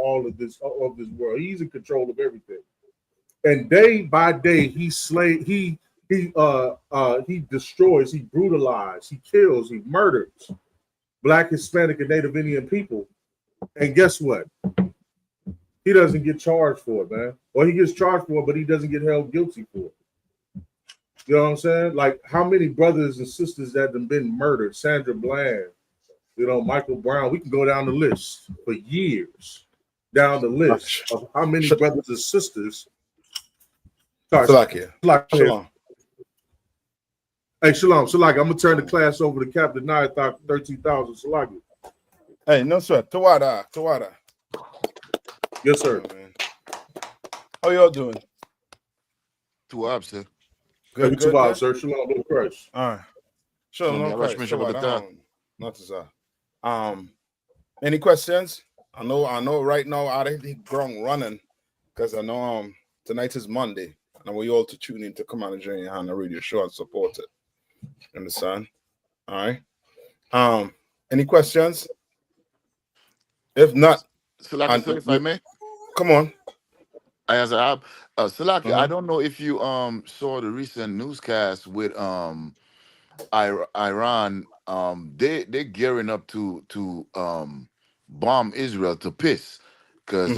all of this world. He's in control of everything. And day by day, he destroys, he brutalizes, he kills, he murders Black, Hispanic, and Native Indian people. And guess what? He doesn't get charged for it, man. Or he gets charged for it, but he doesn't get held guilty for it. You know what I'm saying? Like, how many brothers and sisters that have been murdered? Sandra Bland, Michael Brown. We can go down the list for years. Down the list of how many brothers and sisters. Sorry, Shalom. Hey, Shalom. Salaki, I'm going to turn the class over to Captain Nayathaq 13,000. Salaki. Hey, no, sir. Tawada. Yes, sir. How y'all doing? Tuab, sir. Good, sir. Shalom, Lord Christ. All right. Shalom, not sir. Any questions? I know right now I hit the ground running because I know tonight is Monday. And I want you all to tune in to come on and join on the radio show and support it. Understand? All right. Any questions? If not, Salaki, if I may, come on. Salaki, I don't know if you saw the recent newscast with Iran. They're gearing up to bomb Israel to piss because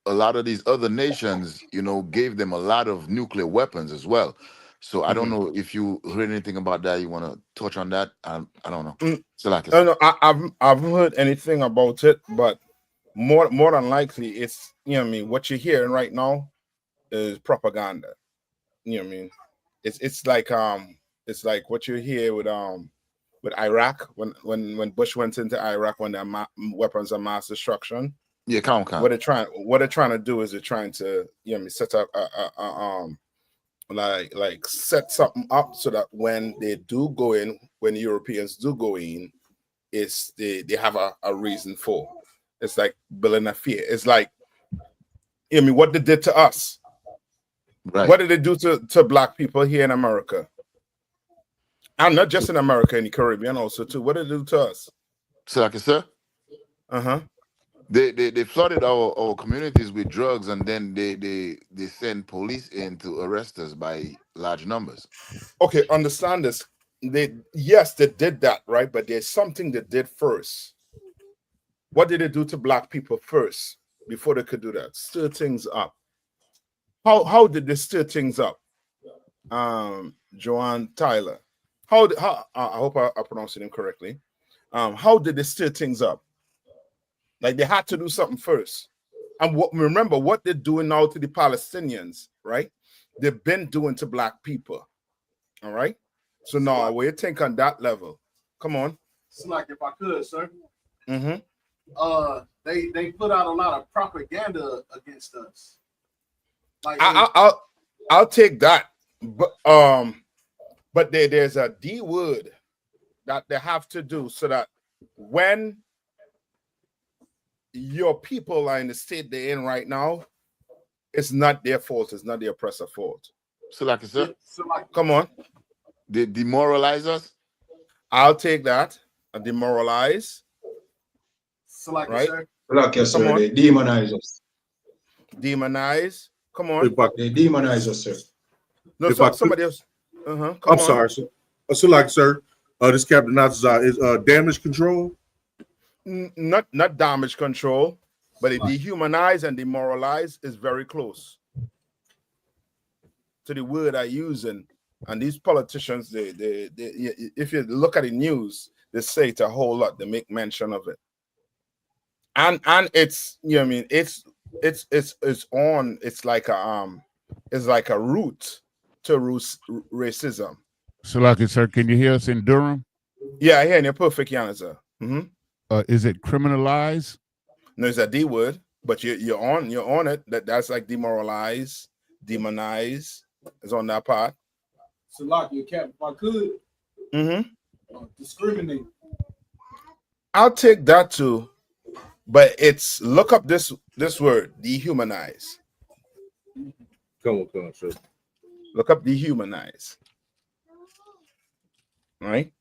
a lot of these other nations, gave them a lot of nuclear weapons as well. So I don't know if you heard anything about that. You want to touch on that? I don't know. Salaki. No, I've heard anything about it, but more than likely it's what you're hearing right now is propaganda. It's like what you hear with Iraq when Bush went into Iraq when their weapons of mass destruction. Yeah, count. What they're trying to do is they're trying to set up like set something up so that when they do go in, when the Europeans do go in, it's they have a reason for. It's like building a fear. It's like what they did to us. Right. What did they do to Black people here in America? And not just in America, in the Caribbean also too. What did they do to us? Salaki, sir. They flooded our communities with drugs, and then they send police in to arrest us by large numbers. Okay, understand this. They did that, right? But there's something they did first. What did they do to Black people first before they could do that? Stir things up. How did they stir things up? Joanne Tyler. How I hope I pronounced it incorrectly. How did they stir things up? Like they had to do something first. And remember what they're doing now to the Palestinians, right? They've been doing to Black people. All right. So now what you think on that level? Come on. It's like if I could, sir. They put out a lot of propaganda against us. Like I'll take that. But there's a D word that they have to do so that when your people are in the state they're in right now, it's not their fault. It's not the oppressor fault. Salaki, sir. Come on. They demoralize us. I'll take that. Demoralize. Right? Sir. Salaki, sir. They demonize us. Demonize. Come on. They demonize us, sir. No, somebody else. I'm sorry, sir. Salaki, sir. This Captain Nayathaq is damage control. Not damage control, but it dehumanize and demoralize is very close to the word I use. And these politicians, they if you look at the news, they say it a whole lot. They make mention of it, and it's it's on. It's like a root to racism. Salaki, sir, can you hear us in Durham? Yeah, I hear you. Perfect, Yana, Is it criminalized? No, it's a D word, but you're on it. That's like demoralize, demonize is on that part. So like your cap, if I could discriminate. I'll take that too, but it's look up this word, dehumanize. Come on, sir. Look up dehumanize. Right?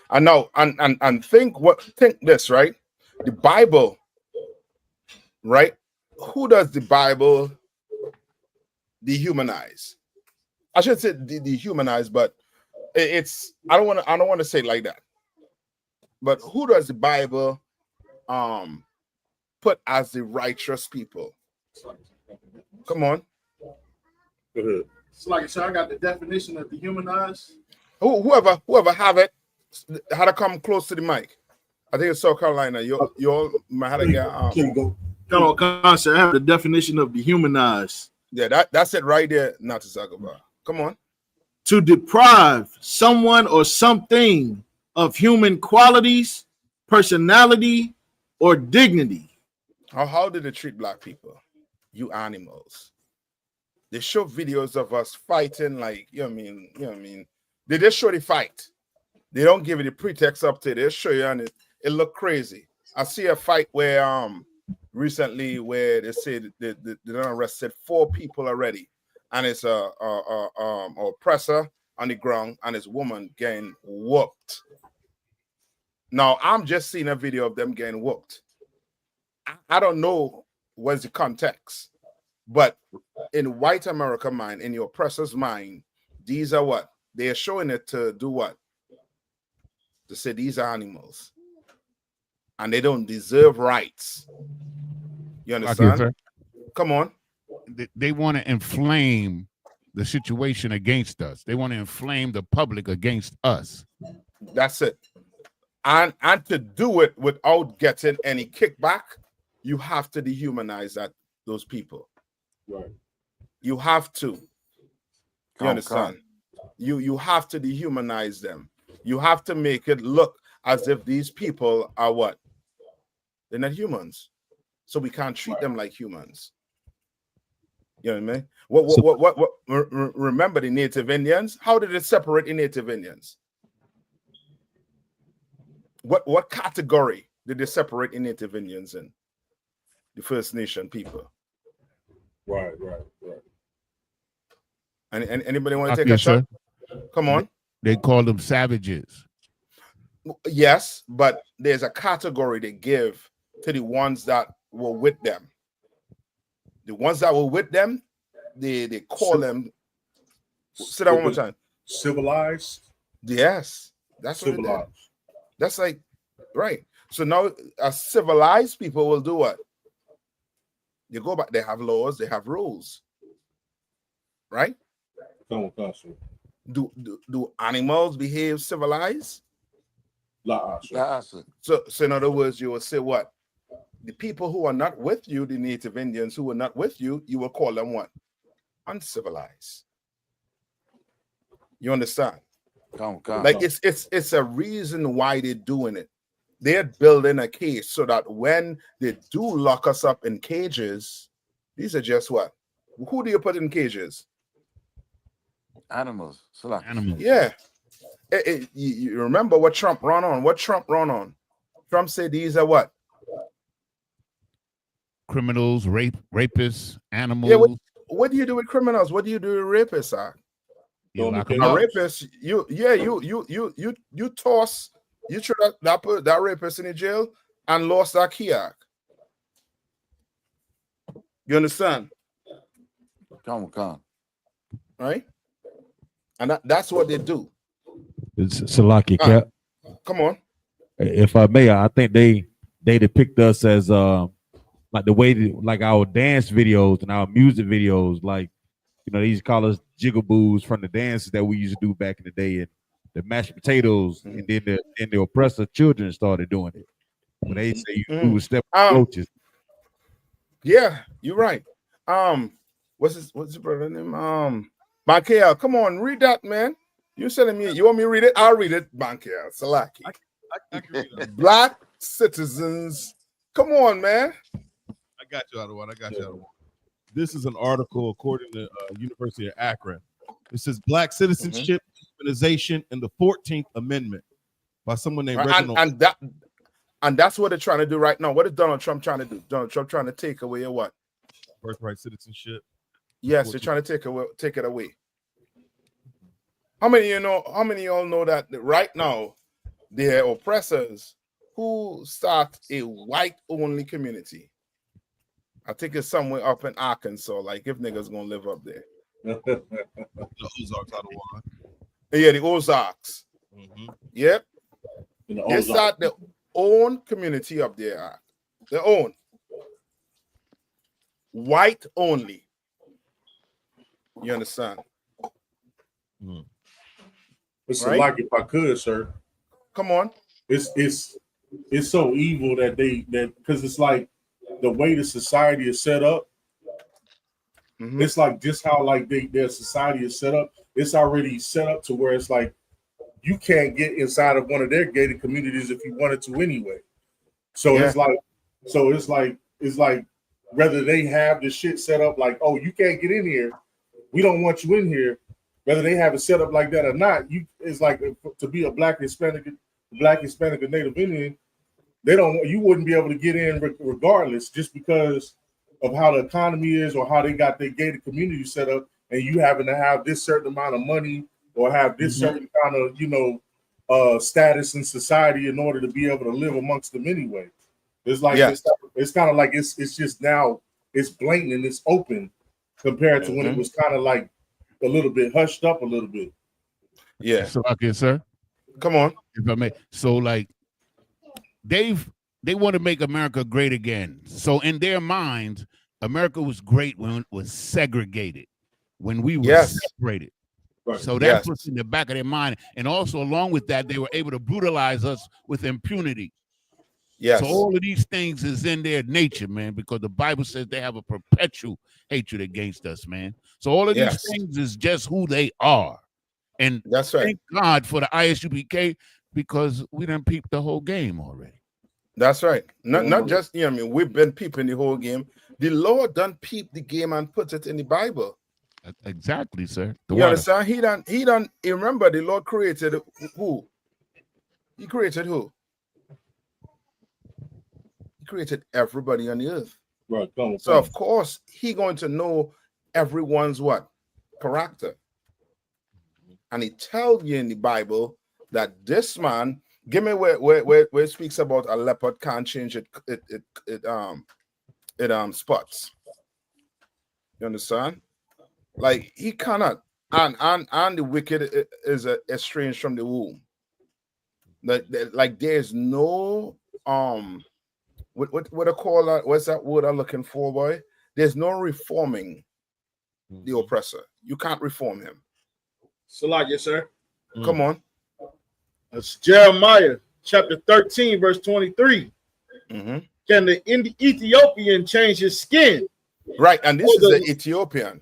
And now and think this, right? The Bible right? Who does the Bible dehumanize? I should say dehumanize, but it's I don't want to say it like that. But who does the Bible put as the righteous people? Come on. Go ahead. It's like, so I got the definition of dehumanize. Whoever have it, how to come close to the mic. I think it's South Carolina. You all might have to get Come on, sir. I have the definition of dehumanize. Yeah, that's it right there. Not to talk about. Come on. To deprive someone or something of human qualities, personality, or dignity. How did they treat black people? You animals. They show videos of us fighting like, you know what I mean? They just show the fight. They don't give you the pretext up to it. They show you and it look crazy. I see a fight where recently where they said they done arrested 4 people already, and it's a oppressor on the ground and his woman getting whooped. Now I'm just seeing a video of them getting whooped. I don't know what's the context, but in white America mind, in the oppressor's mind, these are what they are showing it to do. What to say these are animals and they don't deserve rights. You understand? Okay, come on. They want to inflame the situation against us. They want to inflame the public against us. That's it. And to do it without getting any kickback, you have to dehumanize those people. Right. You have to. You understand? You have to dehumanize them. You have to make it look as if these people are what? They're not humans. So we can't treat them like humans. You know what I mean? Remember the Native Indians? How did it separate the Native Indians? What category did they separate the Native Indians in? The First Nation people. Right. And anybody want to take a shot? Come on. They call them savages. Yes, but there's a category they give to the ones that were with them. The ones that were with them, they call them. Say that one more time. Civilized. Yes, that's what civilized. It is. That's like right. So now, civilized people will do what? They go back. They have laws. They have rules. Right? Come on. Do animals behave civilized? So in other words, you will say what? The people who are not with you, the Native Indians who are not with you, you will call them what? Uncivilized. You understand? Like it's a reason why they're doing it. They're building a case so that when they do lock us up in cages, these are just what? Who do you put in cages? Animals. Animals. Yeah. You remember what Trump ran on? Trump said these are what? Criminals, rapists, animals. Yeah, what do you do with criminals? What do you do with rapists? You lock a them up. rapist, you toss, you throw that rapist in the jail and lost that kiak. You understand? Come on. Right? And that's what they do. It's Salaki Cap. Come on. If I may, I think they depict us as like the way like our dance videos and our music videos, like they used to call us jigaboos from the dances that we used to do back in the day, and the mashed potatoes, and then the oppressor children started doing it. When they say we would step on roaches. Yeah, you're right. What's his brother name? Bankia, come on, read that, man. You're telling me you want me to read it? I'll read it. Bankia, Salaki. I can read it. Black citizens. Come on, man. I got you out of one. This is an article according to University of Akron. It says Black Citizenship Organization in the 14th Amendment by someone named Reginald. And that's what they're trying to do right now. What is Donald Trump trying to do? Donald Trump trying to take away your what? Birthright citizenship. Yes, they're trying to take it away. How many of y'all know that right now there are oppressors who start a white-only community? I think it's somewhere up in Arkansas. Like if niggas gonna live up there. The Ozarks out of water. Yeah, the Ozarks. Yep. They start their own community up there. Their own. White only. You understand? It's Right? like if I could, sir. Come on. It's so evil that because it's like the way the society is set up. It's like just how like their society is set up. It's already set up to where it's like you can't get inside of one of their gated communities if you wanted to anyway. So it's like whether they have the shit set up like, oh, you can't get in here, we don't want you in here. Whether they have it set up like that or not, it's like to be a black Hispanic or Native Indian, you wouldn't be able to get in regardless, just because of how the economy is or how they got their gated community set up, and you having to have this certain amount of money or have this certain kind of status in society in order to be able to live amongst them anyway. It's like it's kind of like it's just now it's blatant and it's open compared to when it was kind of like a little bit hushed up a little bit. Yeah. So okay, sir. Come on. If I may. So like they want to make America great again. So in their minds, America was great when it was segregated, when we were separated. Right. So that's what's in the back of their mind. And also along with that, they were able to brutalize us with impunity. Yes. So all of these things is in their nature, man, because the Bible says they have a perpetual hatred against us, man. So all of these things is just who they are. And that's right. Thank God for the Isupk, because we done peeped the whole game already. That's right. Not just, I mean, we've been peeping the whole game. The Lord done peep the game and put it in the Bible. Exactly, sir. You understand? He done. Remember, the Lord created who? He created who? He created everybody on the earth. Right. So of course, he going to know everyone's what? Character. And he tells you in the Bible that this man, give me where it speaks about a leopard can't change it spots. You understand? Like he cannot, and the wicked is estranged from the womb. Like there's no what I call that? What's that word I'm looking for, boy? There's no reforming the oppressor. You can't reform him. So like yes, sir. Come on. It's Jeremiah chapter 13, verse 23. Can the Ethiopian change his skin? Right, and this is the Ethiopian,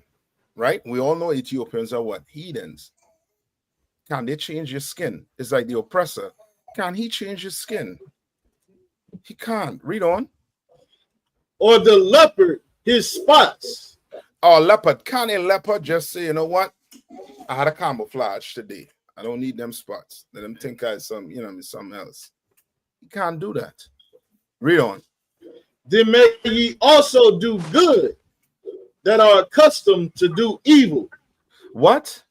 right? We all know Ethiopians are what? Heathens. Can they change your skin? It's like the oppressor. Can he change his skin? He can't. Read on. Or the leopard, his spots. Oh, leopard. Can a leopard just say, you know what? I had a camouflage today. I don't need them spots. Let them think I something else. You can't do that. Read on. Then may ye also do good that are accustomed to do evil. What?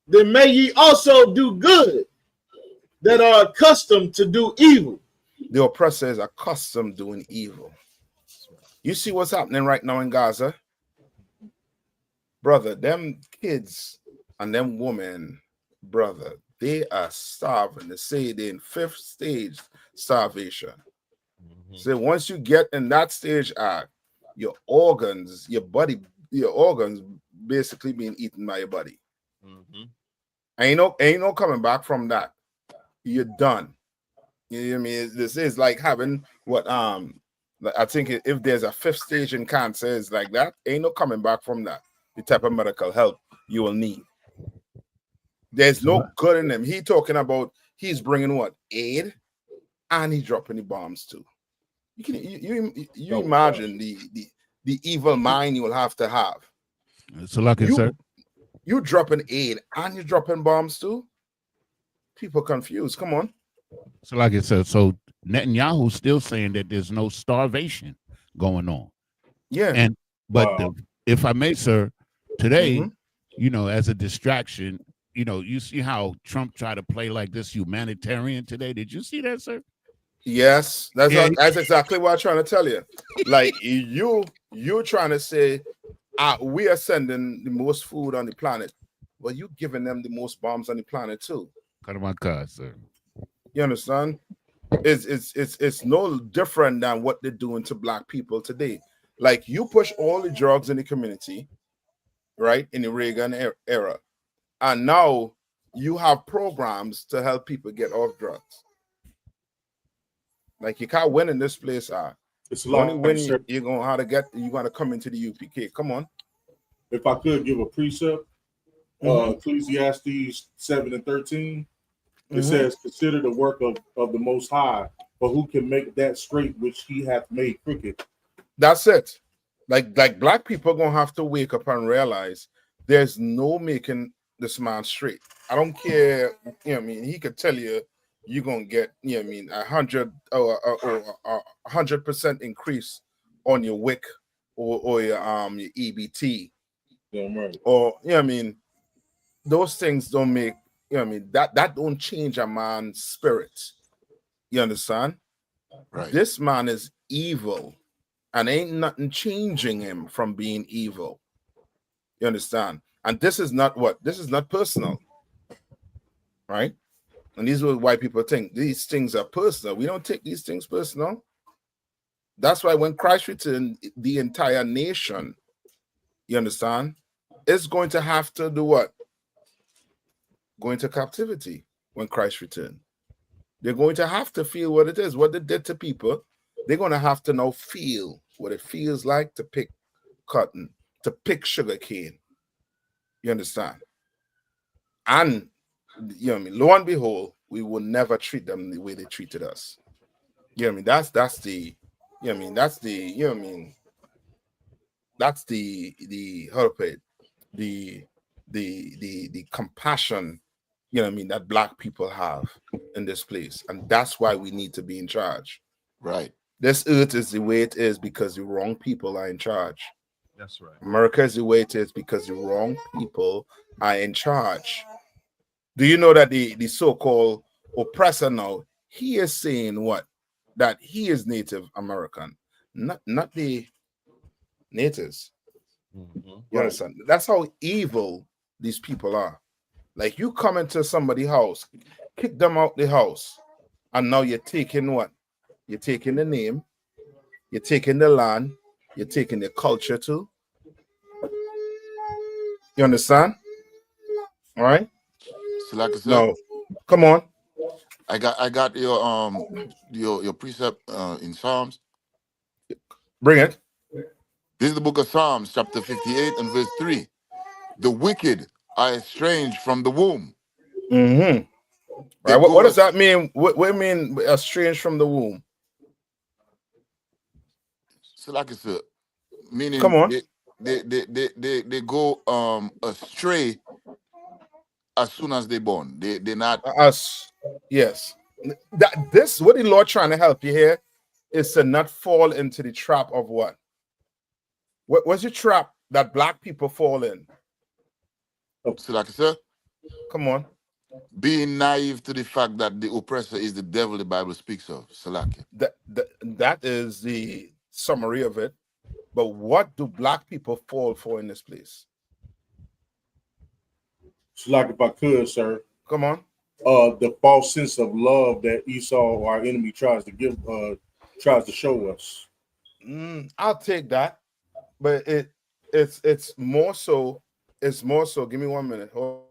Then may ye also do good that are accustomed to do evil. The oppressor is accustomed doing evil. You see what's happening right now in Gaza? Brother, them kids and them women, brother, they are starving. They say they're in 5th stage starvation. So once you get in that stage, your organs, your organs basically being eaten by your body. Ain't no coming back from that. You're done. You know what I mean? This is like having what I think if there's a 5th stage in cancer, it's like that. Ain't no coming back from that. The type of medical help you will need. There's no good in them. He talking about he's bringing what? Aid, and he's dropping the bombs too. You imagine the evil mind you will have to have. So like I said, you dropping aid and you dropping bombs too. People confused. Come on. So like I said, so Netanyahu's still saying that there's no starvation going on. Yeah. If I may, sir, today, as a distraction, you see how Trump tried to play like this humanitarian today. Did you see that, sir? Yes, that's exactly what I'm trying to tell you. Like you're trying to say, we are sending the most food on the planet, but you giving them the most bombs on the planet too. Cut of my car, sir. You understand? It's no different than what they're doing to black people today. Like you push all the drugs in the community, right? In the Reagan era, and now you have programs to help people get off drugs. Like you can't win in this place. It's Only like, when sir, you're gonna come into the UPK. Come on. if I could give a precept, Ecclesiastes 7:13, it says, "Consider the work of the Most High, for who can make that straight which He hath made crooked." That's it. Like black people are gonna have to wake up and realize there's no making this man straight. I don't care. You know what I mean? He could tell you you're gonna get, you know what I mean, 100% increase on your WIC or your EBT. Yeah, right. Or you know what I mean, those things don't make, you know what I mean, that don't change a man's spirit. You understand? Right. This man is evil, and ain't nothing changing him from being evil. You understand? And this is not personal, right? And these are what white people think these things are personal. We don't take these things personal. That's why when Christ returned, the entire nation, you understand, is going to have to do what? Go into captivity when Christ returned. They're going to have to feel what it is, what they did to people. They're going to have to now feel what it feels like to pick cotton, to pick sugar cane. You understand? And you know what I mean, lo and behold, we will never treat them the way they treated us. You know what I mean? That's the, you know what I mean, that's the, you know what I mean, that's the how to put it, the compassion, you know what I mean, that black people have in this place. And that's why we need to be in charge. Right. This earth is the way it is because the wrong people are in charge. That's right. America is the way it is because the wrong people are in charge. Do you know that the so-called oppressor now, he is saying what? That he is Native American, not the natives. You understand? That's how evil these people are. Like you come into somebody's house, kick them out the house, and now you're taking what? You're taking the name, you're taking the land, you're taking the culture too. You understand? All right. So like I said, No, come on. I got your precept in Psalms. Bring it. This is the book of Psalms, chapter 58 and verse 3. The wicked are estranged from the womb. Mm-hmm. Right. What does that mean? What do you mean estranged from the womb? So like I said, meaning Come on. they go astray as soon as they're born. They're not Us. Yes. This what the Lord trying to help you here is to not fall into the trap of what? What's the trap that black people fall in? So like I said, come on. Being naive to the fact that the oppressor is the devil the Bible speaks of. Salaki. That is the summary of it. But what do black people fall for in this place? Like if I could, sir. Come on. The false sense of love that Esau, our enemy, tries to show us. I'll take that, but it's more so. It's more so. Give me 1 minute. Hold.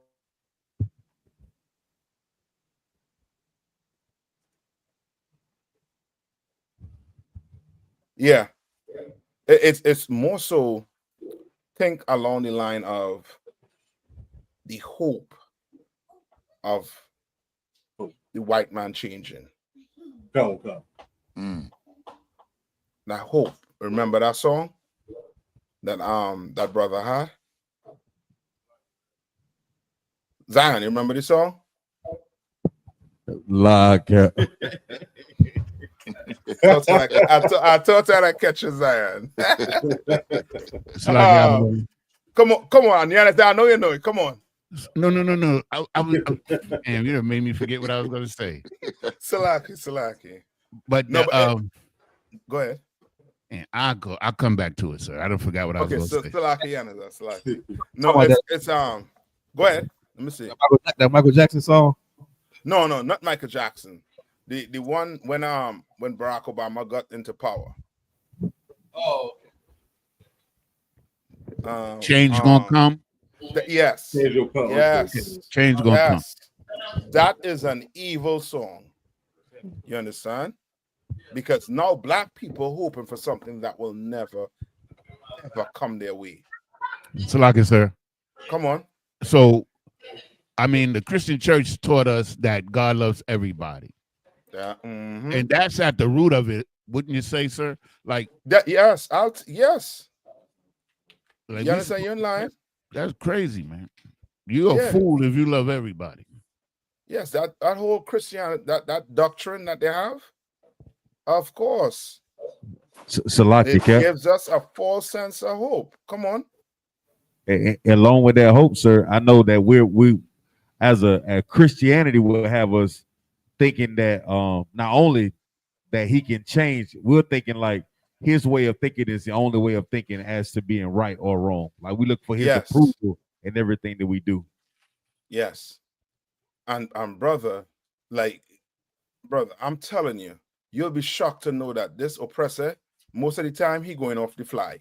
Yeah, it's more so. Think along the line of the hope of the white man changing. Come. That hope. Remember that song that that brother had? Zion, you remember this song? Like I thought I'd catch you, Zion. Come on, you understand? I know you know it. Come on. No. I damn, you done made me forget what I was going to say. Salaki. But No, but go ahead. and I'll come back to it, sir. I don't forget what I was Okay, going so to say. Salaki. No, it's go ahead. Let me see. That Michael Jackson song. No, not Michael Jackson. The one when Barack Obama got into power. Oh, Change gonna come. Yes. Change will come. Yes. Change gonna come. Yes. That is an evil song. You understand? Because now black people hoping for something that will never ever come their way. Salaki, sir. Come on. So, I mean, the Christian church taught us that God loves everybody. Yeah. And that's at the root of it, wouldn't you say, sir? Like that, yes, yes. Like you understand? You're lying. That's crazy, man. You're a fool if you love everybody. Yes, that whole Christianity, that doctrine that they have, of course. Salaki, it gives us a false sense of hope. Come on. Along with that hope, sir, I know that we as a Christianity will have us thinking that not only that he can change, we're thinking like his way of thinking is the only way of thinking as to being right or wrong. Like we look for his approval in everything that we do. Yes. And brother, I'm telling you, you'll be shocked to know that this oppressor, most of the time, he going off the fly.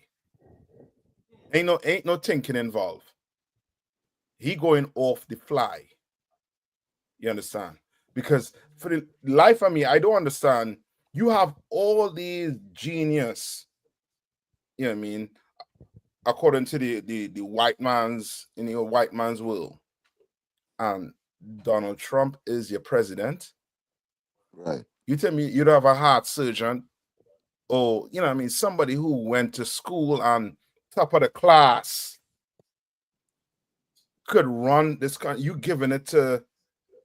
Ain't no thinking involved. He going off the fly. You understand? Because for the life of me, I don't understand. You have all these genius, you know what I mean, according to the white man's, in your white man's will. And Donald Trump is your president. Right. You tell me you don't have a heart surgeon or, you know what I mean, somebody who went to school and top of the class could run this country. You giving it to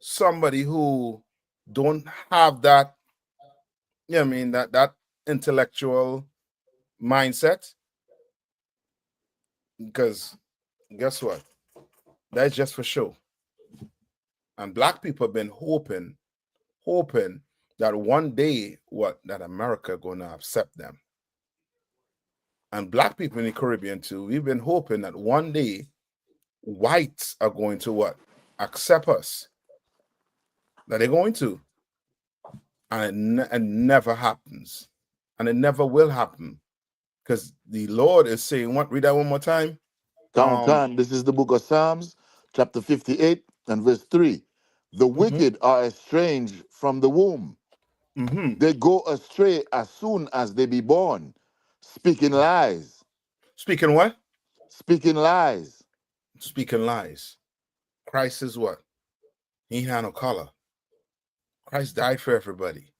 somebody who don't have that, you know what I mean, that intellectual mindset. Because guess what? That's just for show. And black people have been hoping that one day that America gonna accept them. And black people in the Caribbean too, we've been hoping that one day whites are going to accept us. That they're going to. And it never happens. And it never will happen. Because the Lord is saying, read that one more time. Count time. This is the book of Psalms, chapter 58 and verse 3. The wicked are estranged from the womb. They go astray as soon as they be born, speaking lies. Speaking what? Speaking lies. Speaking lies. Christ is what? He had no color. Christ died for everybody.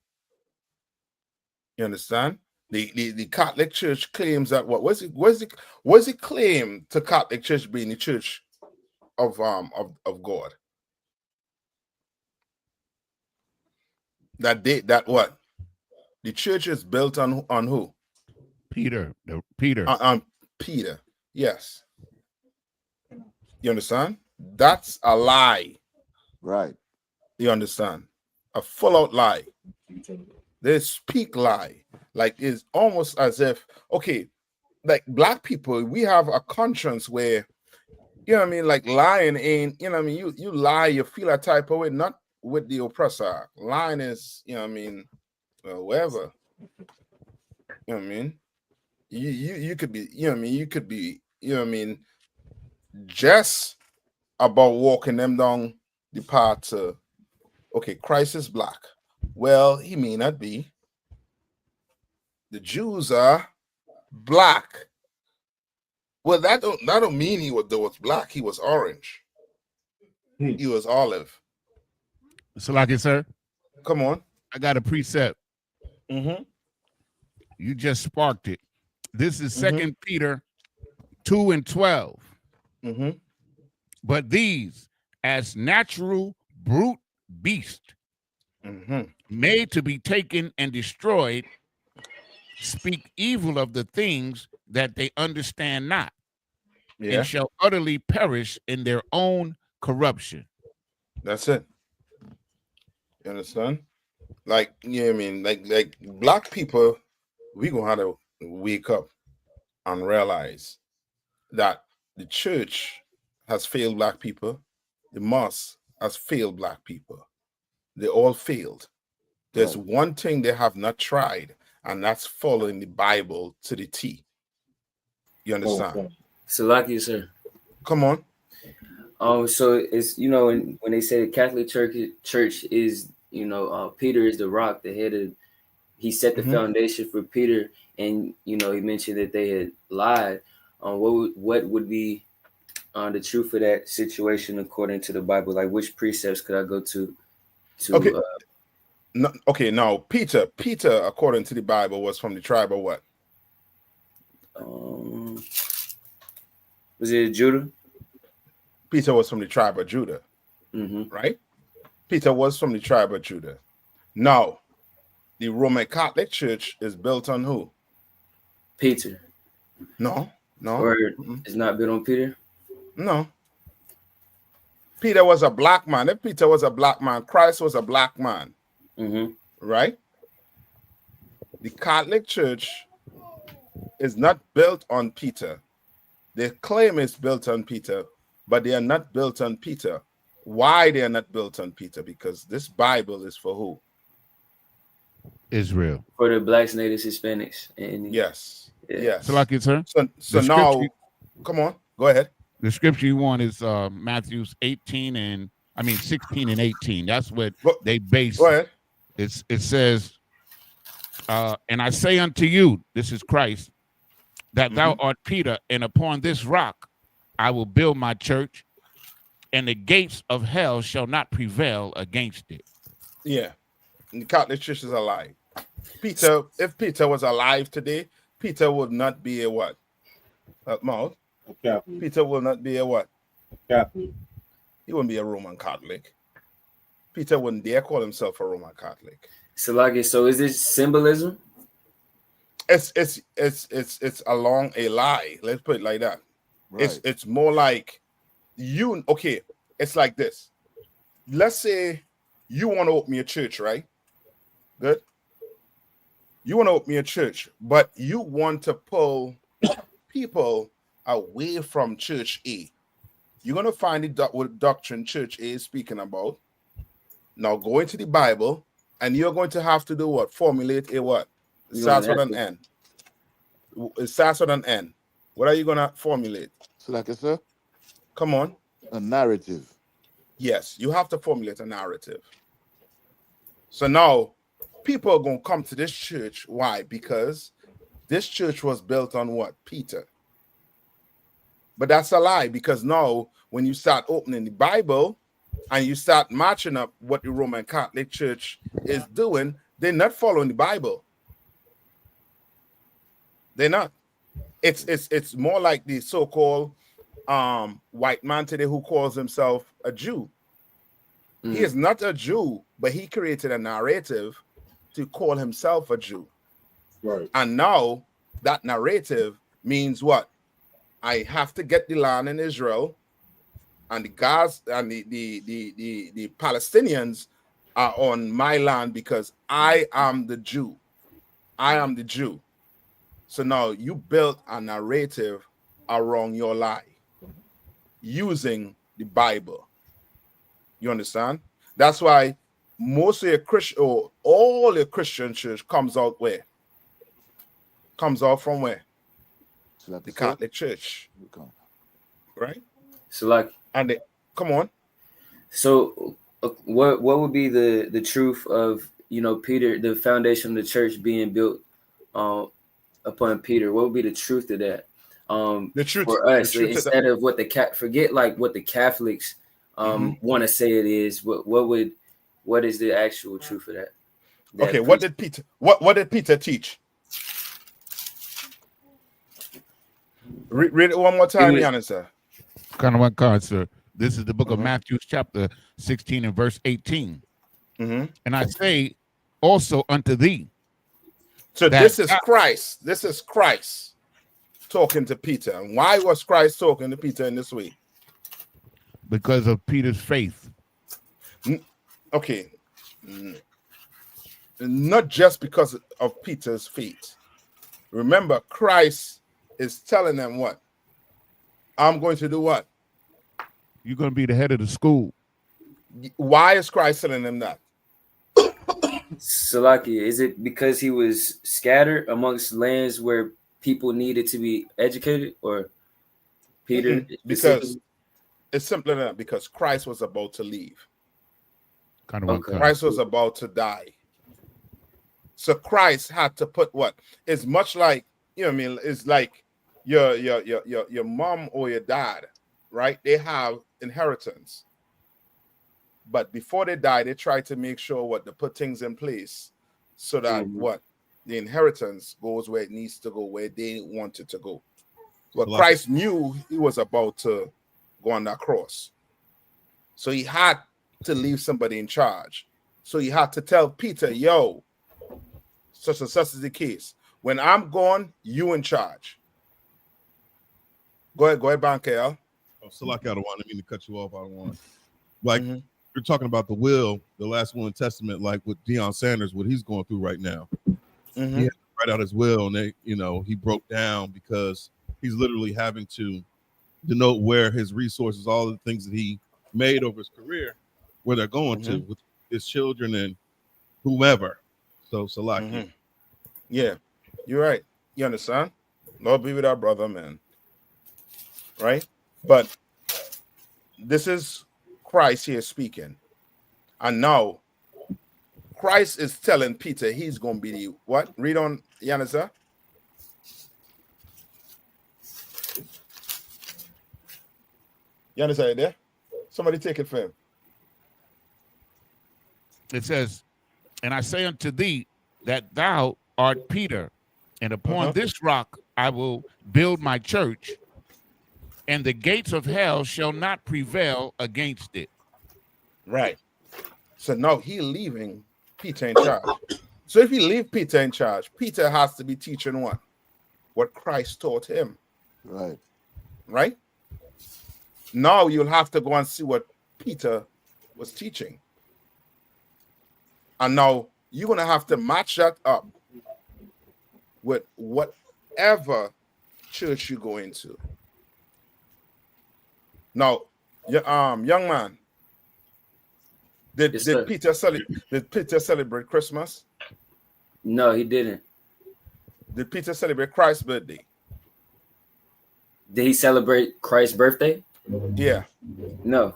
You understand? The Catholic Church claims that what's it claim to Catholic Church being the church of God? That what? The church is built on who? Peter. On Peter. Yes. You understand? That's a lie. Right. You understand? A full-out lie. They speak lie. Like it's almost as if, okay, like black people, we have a conscience where, you know what I mean, like lying ain't, you know what I mean, you lie, you feel a type of way, not with the oppressor. Lying is, you know what I mean, whatever. You know what I mean? You could be, you know what I mean, you could be, you know what I mean, just about walking them down the path to, okay, Christ is black. Well, he may not be. The Jews are black. Well, that don't mean he was black. He was orange. He was olive. So, like it, sir. Come on. I got a precept. You just sparked it. This is 2 Peter 2:12. But these, as natural brute beast, made to be taken and destroyed, speak evil of the things that they understand not, and shall utterly perish in their own corruption. That's it. You understand? Like, you know what I mean? Like black people, we gonna have to wake up and realize that the church has failed black people, the mosque has failed black people. They all failed. There's one thing they have not tried, and that's following the Bible to the T. You understand? Salaki, sir. Come on. So it's when they say the Catholic Church is Peter is the rock, the head of. He set the foundation for Peter, and he mentioned that they had lied. What would be the truth of that situation according to the Bible? Like, which precepts could I go to? Okay. Now Peter, according to the Bible, was from the tribe of what? Was it Judah? Peter was from the tribe of Judah, right? Peter was from the tribe of Judah. Now, the Roman Catholic Church is built on who? Peter. No. Or it's not built on Peter? No. Peter was a black man. If Peter was a black man, Christ was a black man. Right? The Catholic Church is not built on Peter. They claim it's built on Peter, but they are not built on Peter. Why they are not built on Peter? Because this Bible is for who? Israel. For the blacks, natives, Hispanics. And yes. So like it, sir. So now, come on, go ahead. The scripture you want is Matthew 16 and 18. That's what they base. Go ahead. It says, and I say unto you, this is Christ, that thou art Peter, and upon this rock I will build my church, and the gates of hell shall not prevail against it. Yeah. And the Catholic Church is alive. Peter, if Peter was alive today, Peter would not be a what? Mouth. Peter will not be a what? Catholic. He wouldn't be a Roman Catholic. Peter wouldn't dare call himself a Roman Catholic. So is this symbolism? It's along a lie. Let's put it like that. Right. It's more like it's like this. Let's say you want to open your church, right? Good. You want to open your church, but you want to pull people away from church A. You're going to find what doctrine church A is speaking about. Now go into the Bible, and you're going to have to do what? Formulate a what? It starts with an N. It starts with an N. What are you going to formulate? So like I said? Come on. A narrative. Yes, you have to formulate a narrative. So now, people are going to come to this church. Why? Because this church was built on what? Peter. But that's a lie, because now when you start opening the Bible and you start matching up what the Roman Catholic Church is doing, they're not following the Bible. They're not. It's more like the so-called white man today who calls himself a Jew. He is not a Jew, but he created a narrative to call himself a Jew. Right. And now that narrative means what? I have to get the land in Israel, and the Gaza and the Palestinians are on my land because I am the Jew. I am the Jew. So now you built a narrative around your lie using the Bible. You understand? That's why most of your Christian or all your Christian church comes out where? Comes out from where? The Catholic Church. Right? And come on. So what would be the truth of Peter, the foundation of the church being built upon Peter? What would be the truth of that? The truth for us, instead of what forget like what the Catholics want to say it is. What is the actual truth of that? Okay, what did Peter teach? Read it one more time, sir. Kind of one card, sir. This is the book of Matthew, chapter 16 and verse 18. And I say also unto thee. So this is Christ. This is Christ talking to Peter. And why was Christ talking to Peter in this way? Because of Peter's faith. Okay. not just because of Peter's faith. Remember, Christ is telling them what? I'm going to do what? You're going to be the head of the school. Why is Christ telling them that? Salaki, is it because he was scattered amongst lands where people needed to be educated, or Peter? Because it's simpler than that. Because Christ was about to leave. Kind of Christ was about to die. So Christ had to put what? It's much like, you know what I mean? It's like your mom or your dad, right? They have inheritance. But before they die, they try to make sure what to put things in place so that what the inheritance goes where it needs to go, where they want it to go. But Christ knew he was about to go on that cross. So he had to leave somebody in charge. So he had to tell Peter, yo, such and such is the case. When I'm gone, you in charge. Go ahead, Bankel. Oh, Salaki, I don't want to cut you off. I don't want. Like, you're talking about the will, the last will and testament, like with Deion Sanders, what he's going through right now. He had to write out his will, and he broke down because he's literally having to denote where his resources, all the things that he made over his career, where they're going to with his children and whomever. So Salaki. Yeah, you're right. You understand? Lord be with our brother, man. Right? But this is Christ here speaking. And now Christ is telling Peter he's going to be the what? Read on, Yanisa. Yanisa, are you there? Somebody take it for him. It says, and I say unto thee that thou art Peter, and upon this rock I will build my church, and the gates of hell shall not prevail against it. Right. So now he's leaving Peter in charge. So if you leave Peter in charge, Peter has to be teaching what? What Christ taught him. Right. Right? Now you'll have to go and see what Peter was teaching. And now you're going to have to match that up with whatever church you go into. Now, young man, did Peter celebrate Christmas? No, he didn't. Did Peter celebrate Christ's birthday? Did he celebrate Christ's birthday? Yeah. No.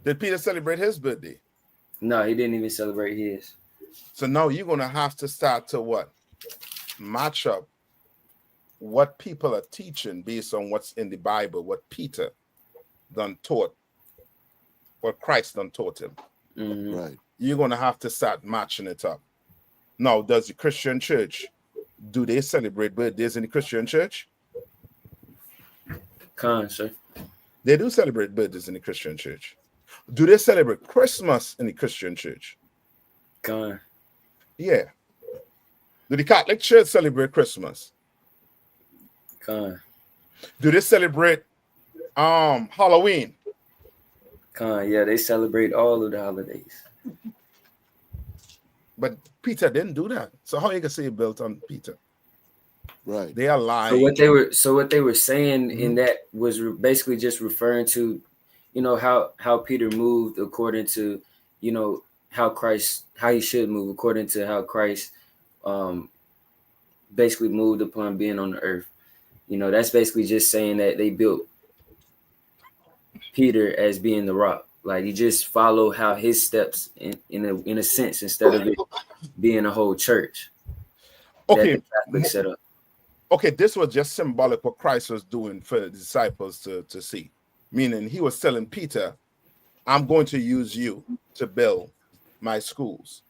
Did Peter celebrate his birthday? No, he didn't even celebrate his. So now you're going to have to start to what? Match up what people are teaching based on what's in the Bible, what Peter done taught, what Christ done taught him. Right. You're going to have to start matching it up. Now, does the Christian church, do they celebrate birthdays in the Christian church? Sir. They do celebrate birthdays in the Christian church. Do they celebrate Christmas in the Christian church? Yeah. Do the Catholic Church celebrate Christmas? Do they celebrate Halloween? Yeah, they celebrate all of the holidays. But Peter didn't do that. So how you can say it built on Peter? Right. They are lying. So what they were saying in that was basically just referring to, how Peter moved according to, how he should move according to how Christ basically moved upon being on the earth. That's basically just saying that they built Peter as being the rock. Like, you just follow how his steps in a sense, instead of it being a whole church. Okay. Set up. Okay, this was just symbolic what Christ was doing for the disciples to see. Meaning he was telling Peter, I'm going to use you to build my schools,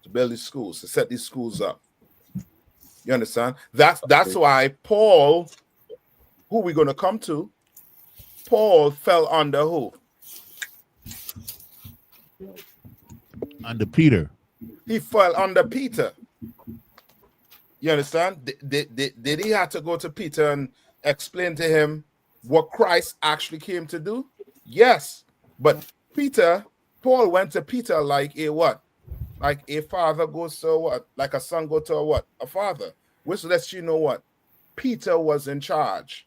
to build these schools, to set these schools up. You understand? That's why Paul, who we're going to come to, Paul fell under who? Under Peter. He fell under Peter. You understand? Did he have to go to Peter and explain to him what Christ actually came to do? Yes. But Paul went to Peter like a what? Like a father goes to what? Like a son go to a what? A father. Which lets you know what? Peter was in charge.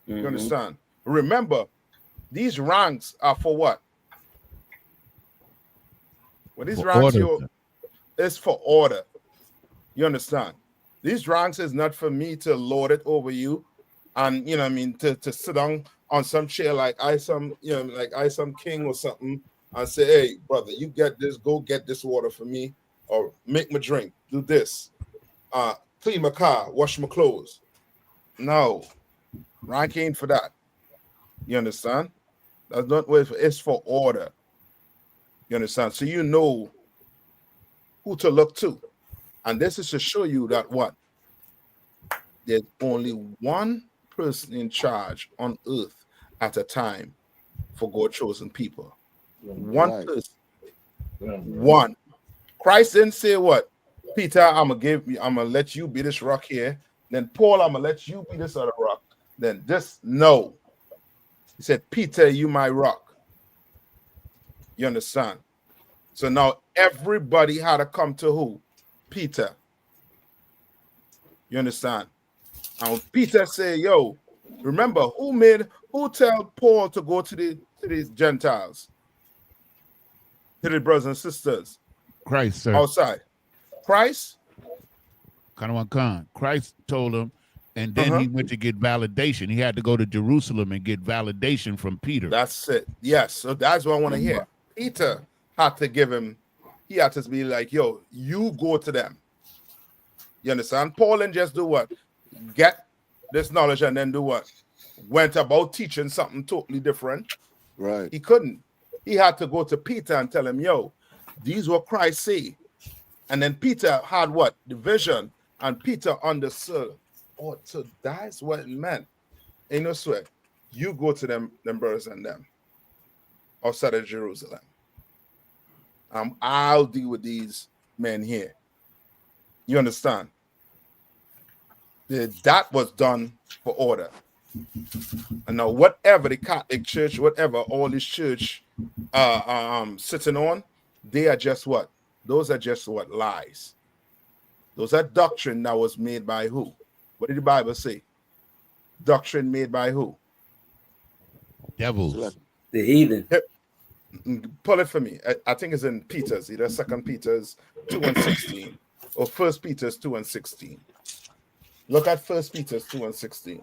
You understand? Remember, these ranks are for what? Well, these ranks is for order. You understand? These ranks is not for me to lord it over you, and you know what I mean, to sit down on some chair like I some king or something and say, hey brother, you get this, go get this water for me, or make my drink, do this, clean my car, wash my clothes. No, rank ain't for that. You understand? That's not what it's for order. You understand? So you know who to look to. And this is to show you that what? There's only one person in charge on earth at a time for God chosen people. One person. One. Christ didn't say what? Peter, I'm gonna let you be this rock here. Then Paul, I'm gonna let you be this other rock. Then this, no. He said, Peter, you my rock. You understand? So now everybody had to come to who? Peter. You understand? And Peter say, yo, remember who tell Paul to go to these Gentiles? To the brothers and sisters. Christ, sir. Outside. Christ? Christ told him, and then he went to get validation. He had to go to Jerusalem and get validation from Peter. That's it. Yes. So that's what I want to hear. Peter had to give him, he had to be like, yo, you go to them. You understand? Paul didn't just do what? Get this knowledge and then do what? Went about teaching something totally different. Right. He couldn't. He had to go to Peter and tell him, yo, these what Christ say. And then Peter had what? The vision. And Peter understood. Oh, so that's what it meant. Ain't no sweat. You go to them brothers and them outside of Jerusalem. I'll deal with these men here. You understand? That was done for order. And now whatever the Catholic Church, whatever all this church sitting on, they are just what? Those are just what? Lies. Those are doctrine that was made by who? What did the Bible say? Doctrine made by who? Devils. The heathen. Pull it for me. I think it's in Peter's, either 2 Peter's 2:16 or 1 Peter's 2:16. Look at 1 Peter's 2:16.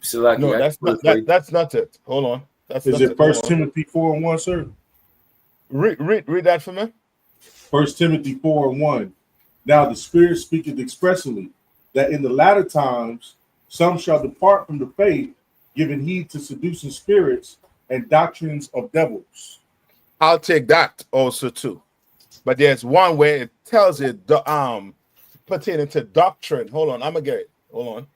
So like, no, that's not it. Hold on. Is it 1 Timothy 4:1, sir? Read that for me. 1 Timothy 4:1. Now the Spirit speaketh expressly that in the latter times some shall depart from the faith, giving heed to seducing spirits and doctrines of devils. I'll take that also too. But there's one where it tells it pertaining to doctrine. Hold on, I'm gonna get it. Hold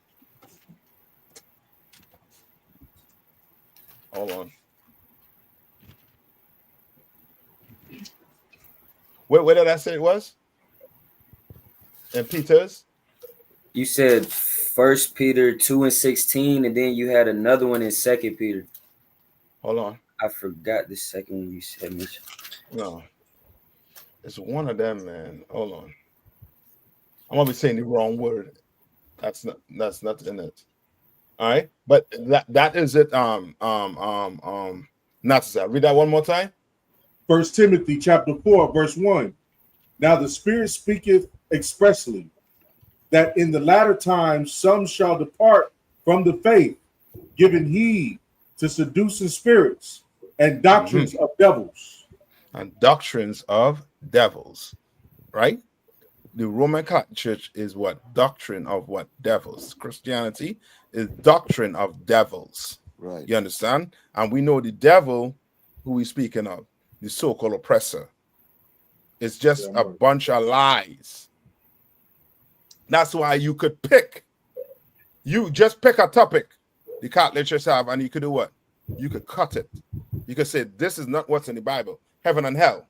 on. Where did I say it was? In Peter's? You said 1 Peter 2:16, and then you had another one in 2 Peter. Hold on. I forgot the second one you said, Mitch. No. It's one of them, man. Hold on. I'm gonna be saying the wrong word. That's not in it. All right, but that is it. Not to say. Read that one more time. 1 Timothy chapter 4, verse 1. Now the Spirit speaketh expressly that in the latter times some shall depart from the faith, giving heed to seducing spirits and doctrines of devils. And doctrines of devils, right? The Roman Catholic Church is what? Doctrine of what? Devils. Christianity is doctrine of devils. Right. You understand? And we know the devil who we're speaking of, the so-called oppressor. It's just a bunch of lies. That's why you could pick. You just pick a topic the Catholic Church have, and you could do what? You could cut it. You could say, this is not what's in the Bible. Heaven and hell.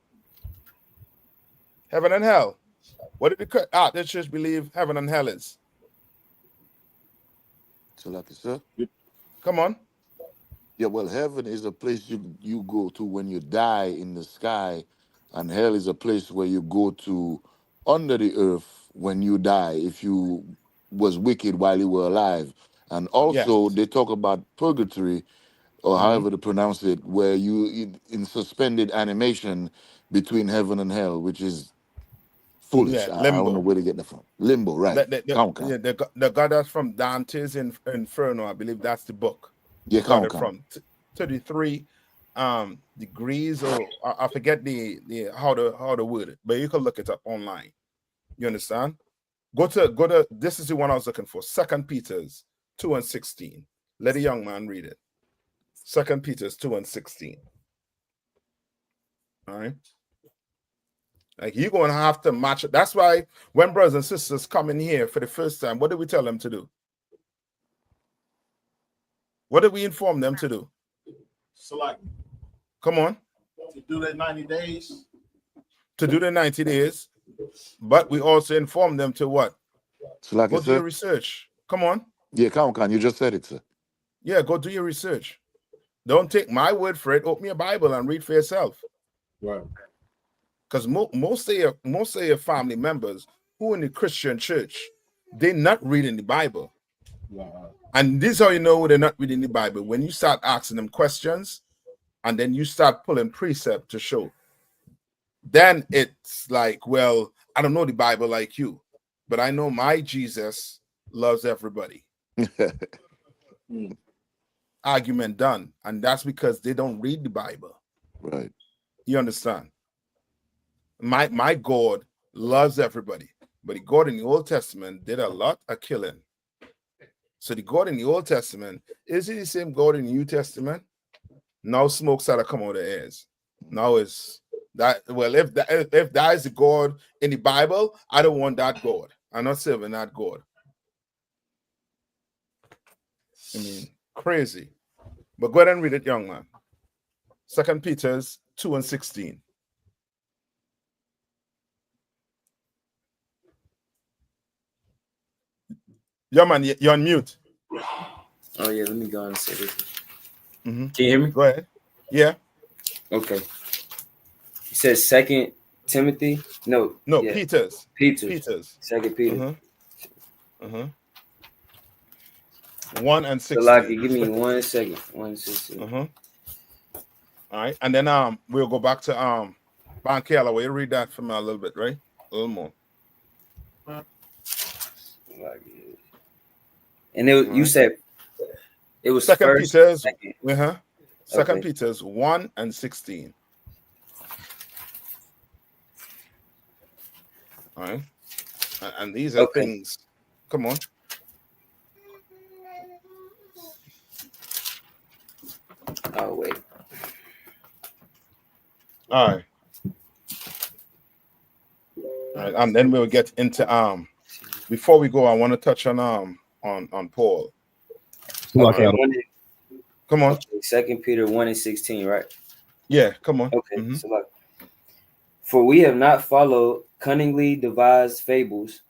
Heaven and hell. What did the Church believe heaven and hell is? So like sir. Come on. Yeah, well, heaven is a place you go to when you die in the sky, and hell is a place where you go to under the earth when you die if you was wicked while you were alive. And Yes. also they talk about purgatory, or Mm-hmm. however to pronounce it, where you in suspended animation between heaven and hell, which is foolish. Yeah, I don't know limbo. where to get that from. Limbo, right? Count. Yeah, the God that's from Dante's Inferno, I believe that's the book. Yeah, He got count. it from 33 degrees, or I forget the how to word it, but you can look it up online. You understand? Go to this is the one I was looking for. 2 Peter's 2:16. Let a young man read it. 2 Peter's 2:16. All right. Like you're gonna have to match it. That's why when brothers and sisters come in here for the first time, what do we tell them to do? What did we inform them to do? Select. Come on. To do that 90 days. To do the 90 days, but we also inform them to what? So like Go do your research. Come on. Yeah, count. You just said it, sir. Yeah, go do your research. Don't take my word for it. Open your Bible and read for yourself. Right. Because most of your family members who in the Christian church, they're not reading the Bible. Wow. And this is how you know they're not reading the Bible. When you start asking them questions, and then you start pulling precept to show, then it's like, well, I don't know the Bible like you, but I know my Jesus loves everybody. Argument done. And that's because they don't read the Bible. Right. You understand? My God loves everybody, but the God in the Old Testament did a lot of killing. So the God in the Old Testament, is he the same God in the New Testament? Now smoke started to come out of the ears. Now it's that, well, if that is the God in the Bible, I don't want that God. I'm not serving that God. I mean, crazy. But go ahead and read it, young man. 2 Peter's 2:16. Yeah, man, you're on mute. Oh yeah, let me go and say this. Mm-hmm. Can you hear me? Go ahead. Yeah. Okay. He says 2 Timothy. No, yeah. Peter's. 2 Peter. 1:16. So like, give me 1 second. 1:16. All right, and then we'll go back to Bankela. Will you read that for me a little bit, right? A little more. And you said it was 2 first, Peter's. second. 2 Okay. Peter's 1:16. All right, and these are things. Come on. Oh wait. All right. All right, and then we'll get into before we go, I want to touch on Paul. Okay. Come on. Okay, 2 Peter 1:16, right? Yeah, come on. Okay. So like, for we have not followed cunningly devised fables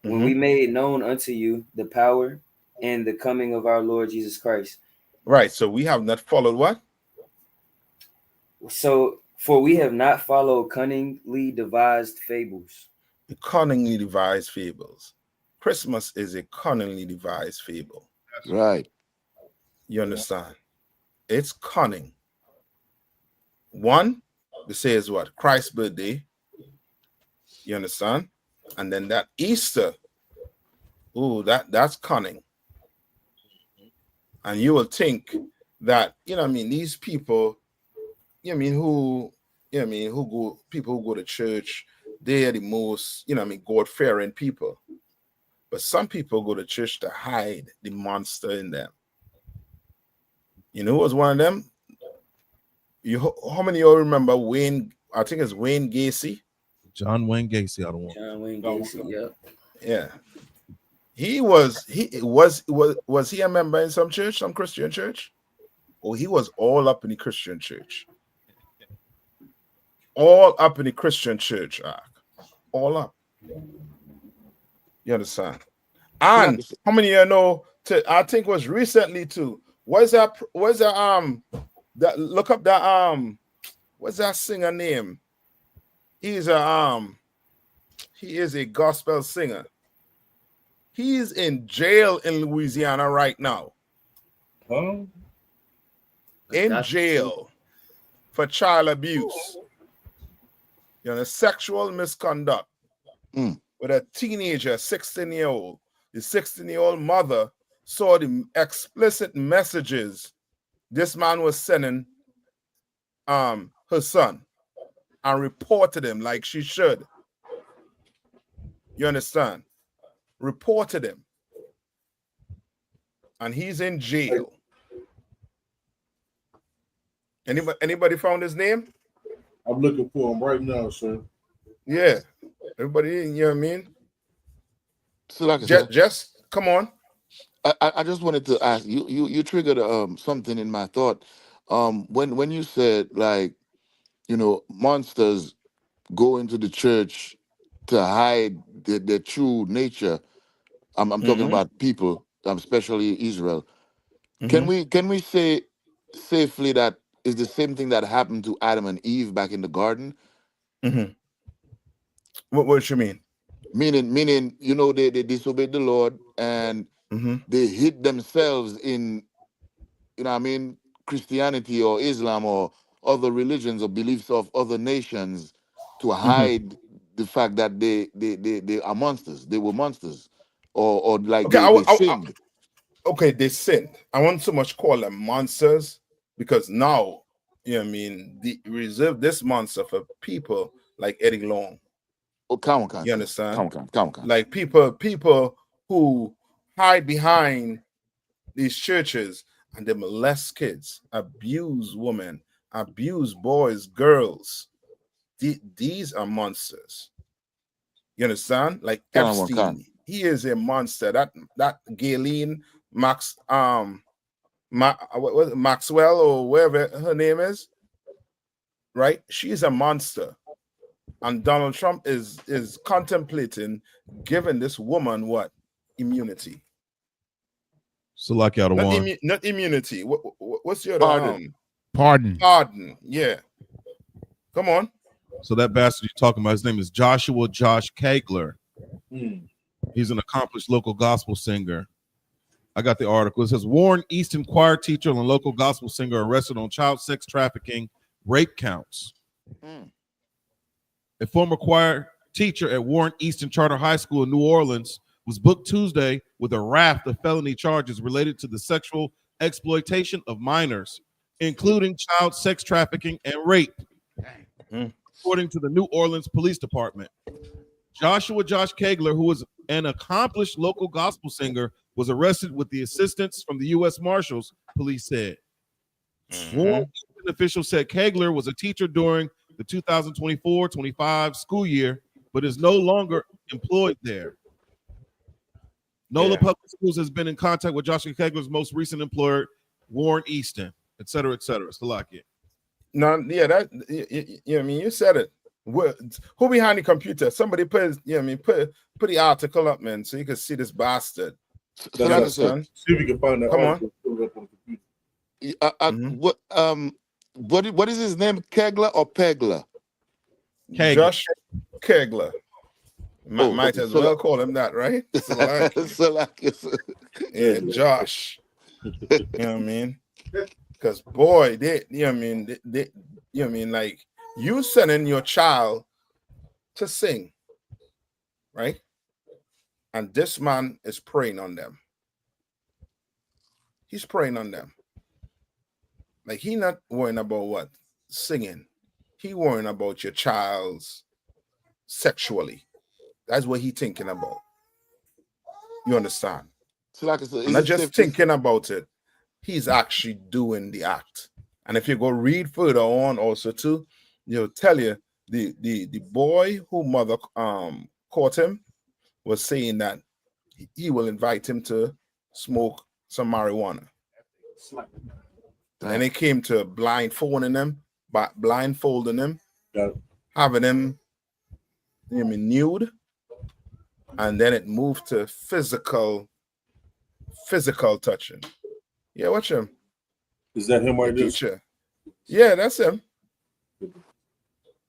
when we made known unto you the power and the coming of our Lord Jesus Christ. Right. So we have not followed what? So for we have not followed cunningly devised fables. Cunningly devised fables. Christmas is a cunningly devised fable. Right. You understand? It's cunning. One, they say is what? Christ's birthday. You understand? And then that Easter. Ooh, that's cunning. And you will think that, these people, who go to church, they are the most, God-fearing people. But some people go to church to hide the monster in them. You know who was one of them? How many of you remember Wayne? I think it's Wayne Gacy. John Wayne Gacy. I don't want. John Wayne Gacy. Yeah. Was he a member in some church, some Christian church? Oh, he was all up in the Christian church. All up in the Christian church, all up. You understand? And how many of you know I think was recently too. What's that that look up that what's that singer name? He is a gospel singer. He's in jail in Louisiana right now. Huh? In jail for child abuse. You know, sexual misconduct with a teenager, 16-year-old. The 16-year-old mother saw the explicit messages this man was sending her son and reported him like she should. You understand? Reported him. And he's in jail. Anybody found his name? I'm looking for him right now, sir. Yeah. Everybody, you know what I mean? So like Just come on. I just wanted to ask you. You triggered something in my thought. When you said, like, you know, monsters go into the church to hide their true nature. I'm talking about people, especially Israel. Can we say safely that is the same thing that happened to Adam and Eve back in the garden? What you mean? Meaning, you know, they disobeyed the Lord and they hid themselves in, you know what I mean, Christianity or Islam or other religions or beliefs of other nations to hide the fact that they are monsters. They were monsters. Or like Okay, they sinned. Okay, they sinned. I won't so much call them monsters because now, you know what I mean, reserve this monster for people like Eddie Long. Oh, come on, you understand? Come on. Like people who hide behind these churches and they molest kids, abuse women, abuse boys, girls. These are monsters. You understand? Like Epstein, he is a monster. That Ghislaine Maxwell or whatever her name is, right? She's a monster. And Donald Trump is contemplating giving this woman what? Immunity. So like y'all not immunity. What's your Pardon. Yeah. Come on. So that bastard you're talking about, his name is Josh Kegler. He's an accomplished local gospel singer. I got the article. It says Warren Easton choir teacher and local gospel singer arrested on child sex trafficking rape counts. A former choir teacher at Warren Easton Charter High School in New Orleans was booked Tuesday with a raft of felony charges related to the sexual exploitation of minors, including child sex trafficking and rape, according to the New Orleans Police Department. Josh Kegler, who was an accomplished local gospel singer, was arrested with the assistance from the U.S. Marshals, police said. Warren officials said Kegler was a teacher during the 2024-25 school year, but is no longer employed there. NOLA Public Schools has been in contact with Joshua Kegler's most recent employer, Warren Easton, et cetera, et cetera. Salakia. No, yeah, that you know what I mean, you said it. Who behind the computer? Somebody put the article up, man, so you can see this bastard. See if we can find that. Come on. What is his name? Kegler or Pegler? Josh Kegler. Might as well call him that, right? Yeah, Josh. You know what I mean? Because boy, you know what I mean, you know what I mean, like you sending your child to sing, right? And this man is preying on them. He's preying on them. Like he not worrying about what? Singing. He worrying about your child's sexually. That's what he thinking about. You understand? So like I said, not just thinking about it. He's actually doing the act. And if you go read further on also too, they'll tell you the boy who mother caught him was saying that he will invite him to smoke some marijuana. And it came to blindfolding him, having him nude, and then it moved to physical physical touching. Yeah, watch him. Is that him right there? Teacher. Yeah, that's him.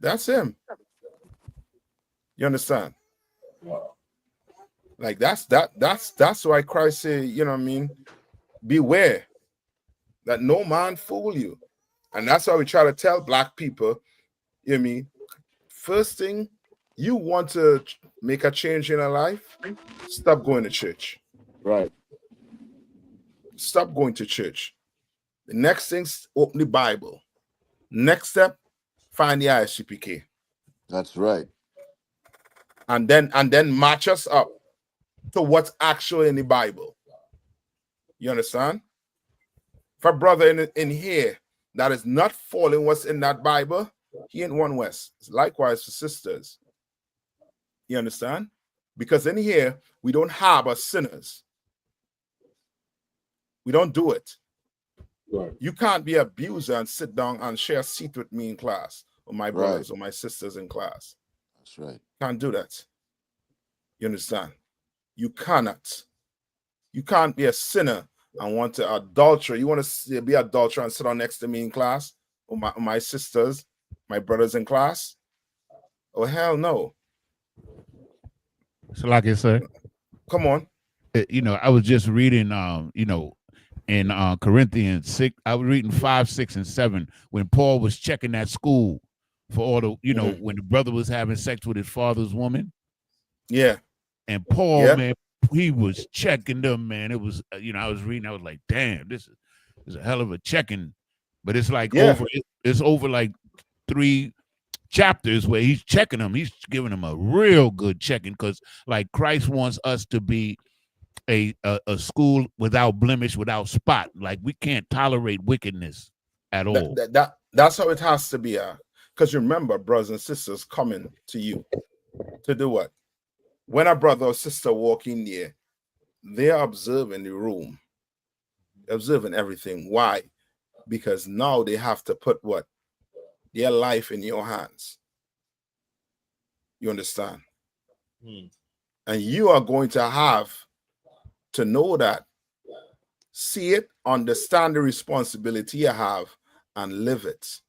That's him. You understand? Wow. Like that's why Christ said, you know what I mean? Beware that no man fool you. And that's why we try to tell black people, you know what I mean? First thing, you want to make a change in your life, stop going to church. Right. Stop going to church. The next thing, open the Bible. Next step, find the Isupk. That's right. And then match us up to what's actually in the Bible. You understand? For a brother in here that is not following what's in that Bible, he ain't one West. It's likewise for sisters. You understand? Because in here, we don't harbor sinners. We don't do it. Right. You can't be an abuser and sit down and share a seat with me in class, or my brothers or my sisters in class. That's right. Can't do that. You understand? You cannot. You can't be a sinner and want to adultery. You want to be an adulterer and sit down next to me in class, or my sisters, my brothers in class? Oh, hell no. So like I said, come on. I was just reading, in Corinthians 6, I was reading 5, 6, and 7 when Paul was checking that school for all the, when the brother was having sex with his father's woman. Yeah. And Paul, man, he was checking them, man. It was, I was reading, I was like, damn, this is a hell of a checking. But it's like it's over like 3 chapters where he's checking them. He's giving them a real good checking, because like Christ wants us to be a school without blemish, without spot. Like we can't tolerate wickedness at all. That's how it has to be. Because remember, brothers and sisters coming to you to do what? When a brother or sister walk in there, they're observing the room, observing everything. Why? Because now they have to put what? Their life in your hands. You understand? And you are going to have to know that, see it, understand the responsibility you have, and live it.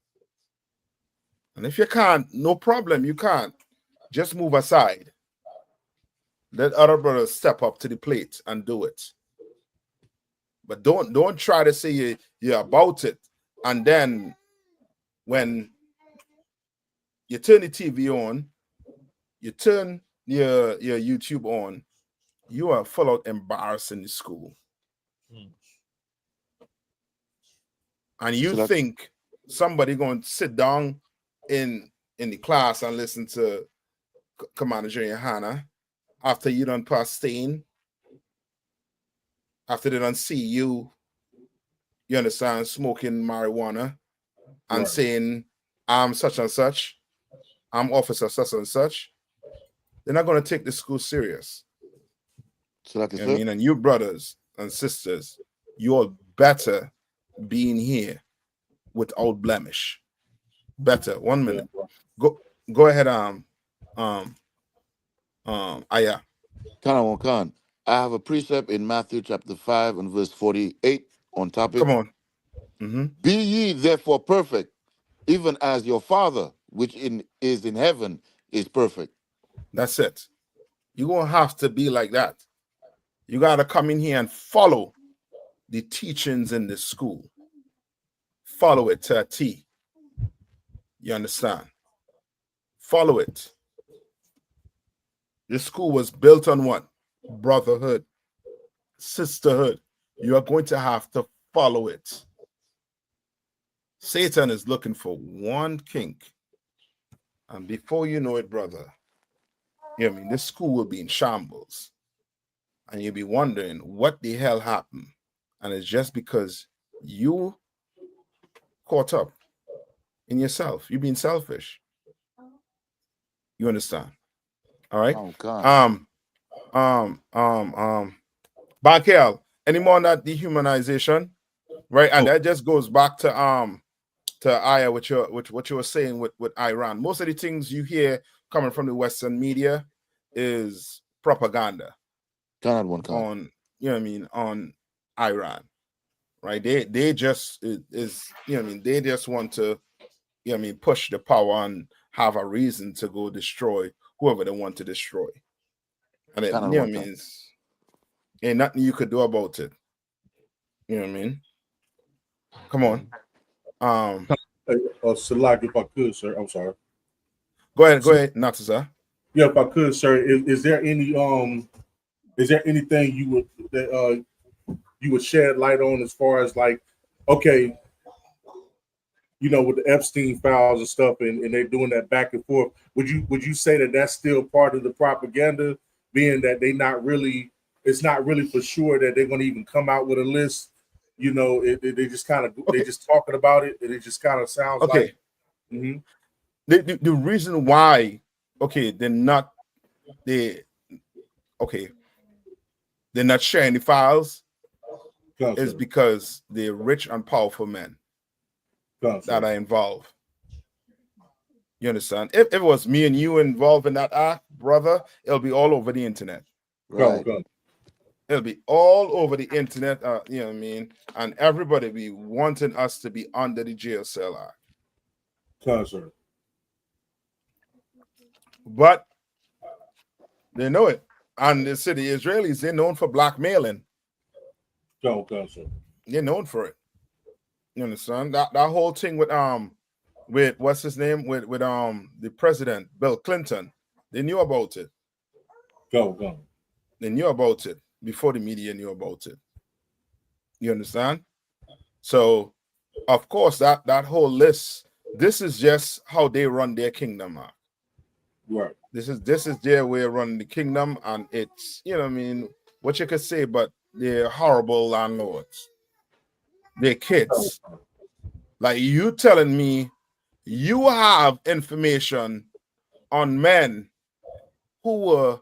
And if you can't, no problem, you can't. Just move aside. Let other brothers step up to the plate and do it. But don't try to say you're about it, and then when you turn the TV on, you turn your YouTube on, you are full out embarrassing the school. And you think somebody going to sit down in the class and listen to Commander Junior Hannah after you done pass stain, after they done see you understand, smoking marijuana and saying, I'm such and such, I'm officer such and such. They're not going to take the school serious. So like I mean, and you brothers and sisters, you're better being here without blemish. Better. 1 minute. Go ahead. Aya. Khan. I have a precept in Matthew chapter 5 and verse 48 on topic. Come on. Be ye therefore perfect, even as your Father which is in heaven is perfect. That's it. You're going to have to be like that. You got to come in here and follow the teachings in the school. Follow it to a T. You understand? Follow it. This school was built on what? Brotherhood, sisterhood. You are going to have to follow it. Satan is looking for one kink. And before you know it, brother, this school will be in shambles. And you'll be wondering what the hell happened. And it's just because you caught up in yourself. You're being selfish. You understand? All right. Oh, God. Bankel, any more on that dehumanization? Right. And that just goes back to Aya, what you were saying with Iran. Most of the things you hear coming from the Western media is propaganda. On you know what I mean, on Iran, right? They just is you know what I mean, they just want to, you know what I mean, push the power and have a reason to go destroy whoever they want to destroy. And it, you know what I mean, ain't nothing you could do about it. You know what I mean? Come on. Salak, if I could, sir. I'm sorry. Go ahead, Nayathaq. Yeah, if I could, sir. Is there anything you would shed light on as far as like, okay, you know, with the Epstein files and stuff, and they're doing that back and forth? Would you say that that's still part of the propaganda, being that it's not really for sure that they're going to even come out with a list? You know, they just kind of they just talking about it, and it just kind of sounds like. Mm-hmm. The reason why, they're not sharing the files is because they're rich and powerful men that are involved. You understand? If it was me and you involved in that act, brother, it'll be all over the internet. Right. It'll be all over the internet, you know what I mean? And everybody be wanting us to be under the jail cell act. But they know it. And the city Israelis, they're known for blackmailing. They're known for it. You understand? That whole thing with what's his name? With the president, Bill Clinton, they knew about it. They knew about it before the media knew about it. You understand? So of course that whole list, this is just how they run their kingdom out. Right. This is their way of running the kingdom, and it's, you know what I mean, what you could say, but they're horrible landlords. They're kids. Like, you telling me you have information on men who were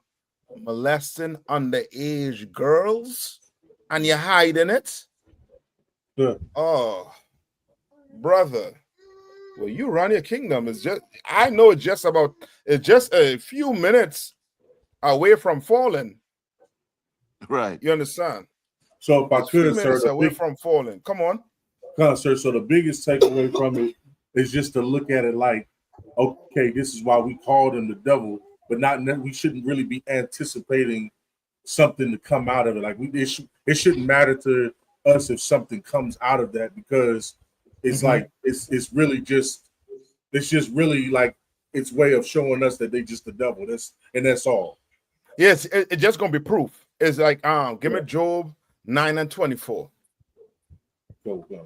molesting underage girls and you're hiding it? Yeah. Oh, brother. Well, you run your kingdom. I know it's just a few minutes away from falling. Right. You understand? So if I could, sir, away from falling. Come on. Sir, so the biggest takeaway from it is just to look at it like, okay, this is why we called him the devil, but we shouldn't really be anticipating something to come out of it. Like, it shouldn't matter to us if something comes out of that, because it's like it's just really like its way of showing us that they just the devil. That's all. Yes, it's just gonna be proof. It's like give me Job 9:24.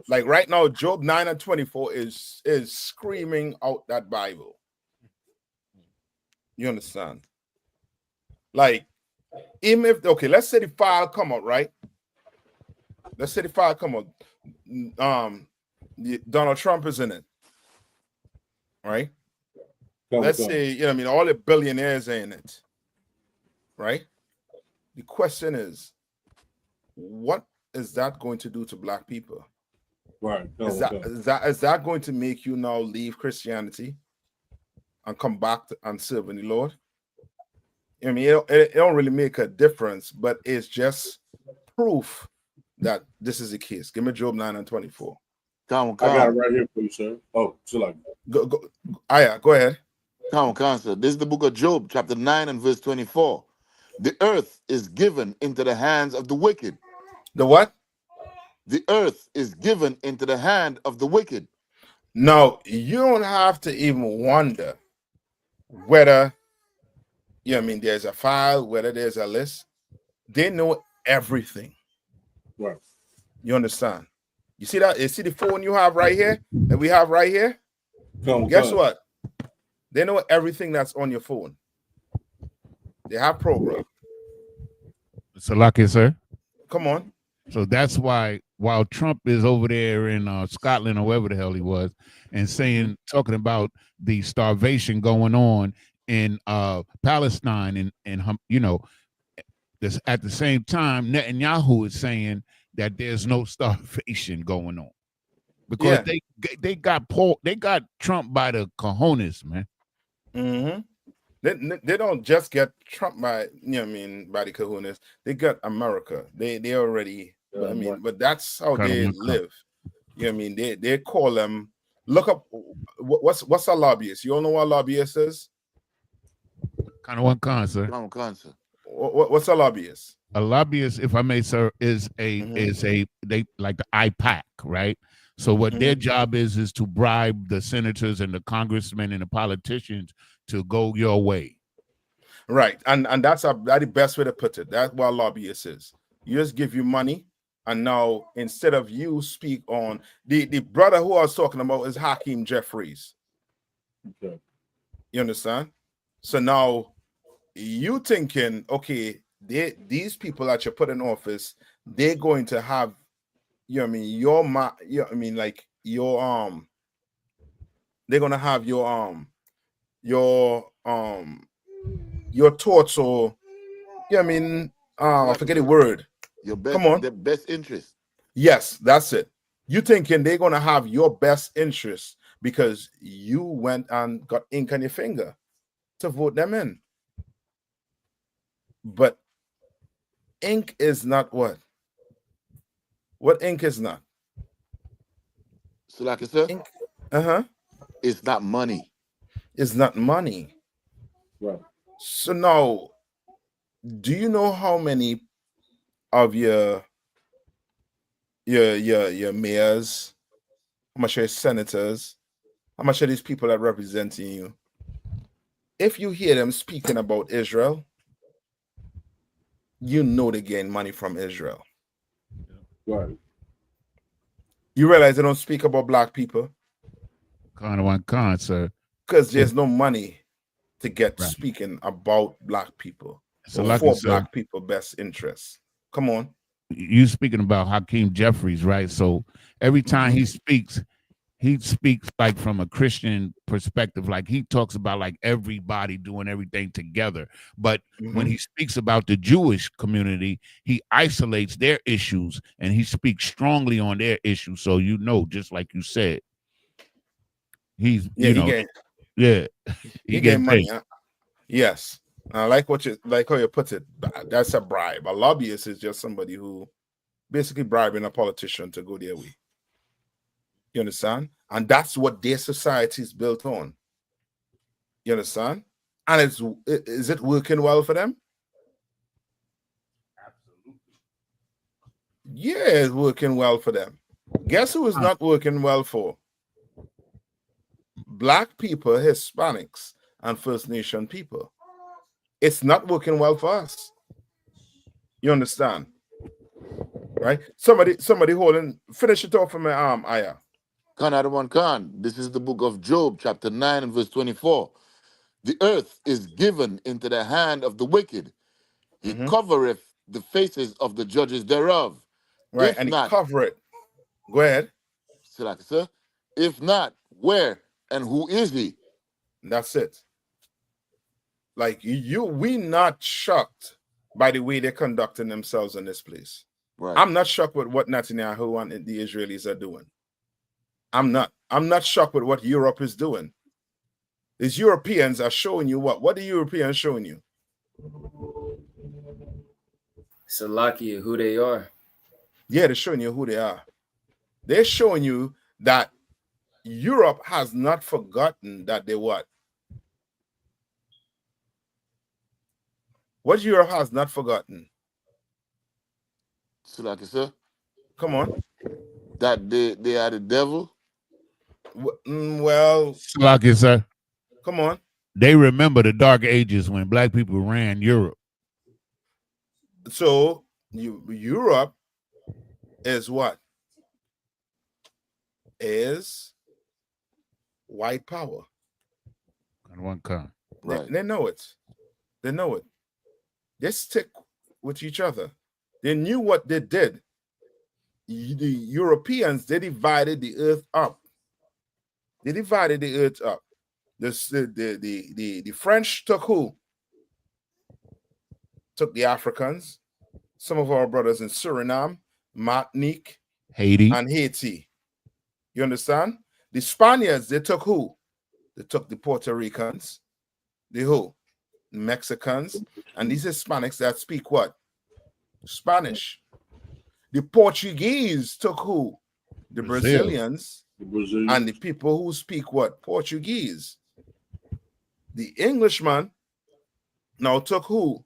Like right now, Job 9:24 is screaming out that Bible. You understand? Like, even if let's say the file come out, right? Let's say the file come out. Donald Trump is in it, right? Let's say, you know what I mean, all the billionaires are in it, right? The question is, what is that going to do to black people? Right. Is that going to make you now leave Christianity and come back and serve in the Lord? I mean, it don't really make a difference, but it's just proof that this is the case. Give me Job 9:24. Come. I got it right here for you, sir. Oh, so like, go ahead. Come, sir. This is the book of Job, chapter 9 and verse 24. The earth is given into the hands of the wicked. The what? The earth is given into the hand of the wicked. Now, you don't have to even wonder whether, you know what I mean, there's a file, whether there's a list. They know everything. Right. You understand? You see that? You see the phone you have right here that we have right here? Guess what? They know everything that's on your phone. They have program. Salaki, sir. Come on. So that's why, while Trump is over there in Scotland or wherever the hell he was, and talking about the starvation going on in Palestine, and you know, this at the same time, Netanyahu is saying that there's no starvation going on, because they got Trump by the cojones, man. They don't just get Trump by by the kahunas. They got America. They already. But that's how they live. You know what I mean? They call them. Look up what's a lobbyist. You all know what a lobbyist is? Kind of one concert. What's a lobbyist? A lobbyist, if I may, sir, is they like the IPAC, right? So what their job is to bribe the senators and the congressmen and the politicians to go your way. Right, and that's the best way to put it. That's what a lobbyist is. You just give you money, and now instead of you speak on the brother who I was talking about is Hakeem Jeffries. Okay. You understand? So now you thinking, okay, these people that you put in office, they're going to have, you know what I mean, they're gonna have your thoughts, or I forget the word. Your best, come on, the best interest. Yes, that's it. You thinking they're gonna have your best interest because you went and got ink on your finger to vote them in. But ink is not what? What ink is not? So like I said, ink. It's not money. It's not money. Right. So now, do you know how many of your mayors, how much your senators, how much of these people that representing you, if you hear them speaking about Israel, you know they gain money from Israel. Right. You realize they don't speak about black people? Kind of one con, sir. Because there's no money to get speaking about black people. So or lucky, for sir. black people best interests. Come on. You speaking about Hakeem Jeffries, right? So every time he speaks like from a Christian perspective. Like he talks about like everybody doing everything together. But when he speaks about the Jewish community, he isolates their issues and he speaks strongly on their issues. So just like you said, he's he get money. Huh? Yes. I like how you put it. That's a bribe. A lobbyist is just somebody who basically bribing a politician to go their way. You understand? And that's what their society is built on. You understand? And is it working well for them? Absolutely. Yeah, it's working well for them. Guess who is not working well for? Black people, Hispanics, and First Nation people. It's not working well for us. You understand? Right? Somebody finish it off for me, Aya. Khan. This is the book of Job, chapter 9 and verse 24. The earth is given into the hand of the wicked. He covereth the faces of the judges thereof. Right, If and not, he cover it. Go ahead. Sir. If not, where and who is he? That's it. Like we not shocked by the way they're conducting themselves in this place. Right. I'm not shocked with what Netanyahu and the Israelis are doing. I'm not shocked with what Europe is doing. These Europeans are showing you what? What are Europeans showing you? Salakia, who they are. Yeah, they're showing you who they are. They're showing you that Europe has not forgotten that they what? What Europe has not forgotten. Sir. Come on. That they are the devil. Well, sir. Come on. They remember the dark ages when black people ran Europe. So Europe is what? Is white power. On one con. Right. They know it. They know it. They stick with each other. They knew what they did. The Europeans, they divided the earth up. They divided the earth up. The French took who? Took the Africans, some of our brothers in Suriname, Martinique, Haiti, and Haiti. You understand? The Spaniards, they took who? They took the Puerto Ricans. The who? Mexicans, and these Hispanics that speak what? Spanish. The Portuguese took who? The Brazilians and the people who speak what? Portuguese. The Englishman now took who?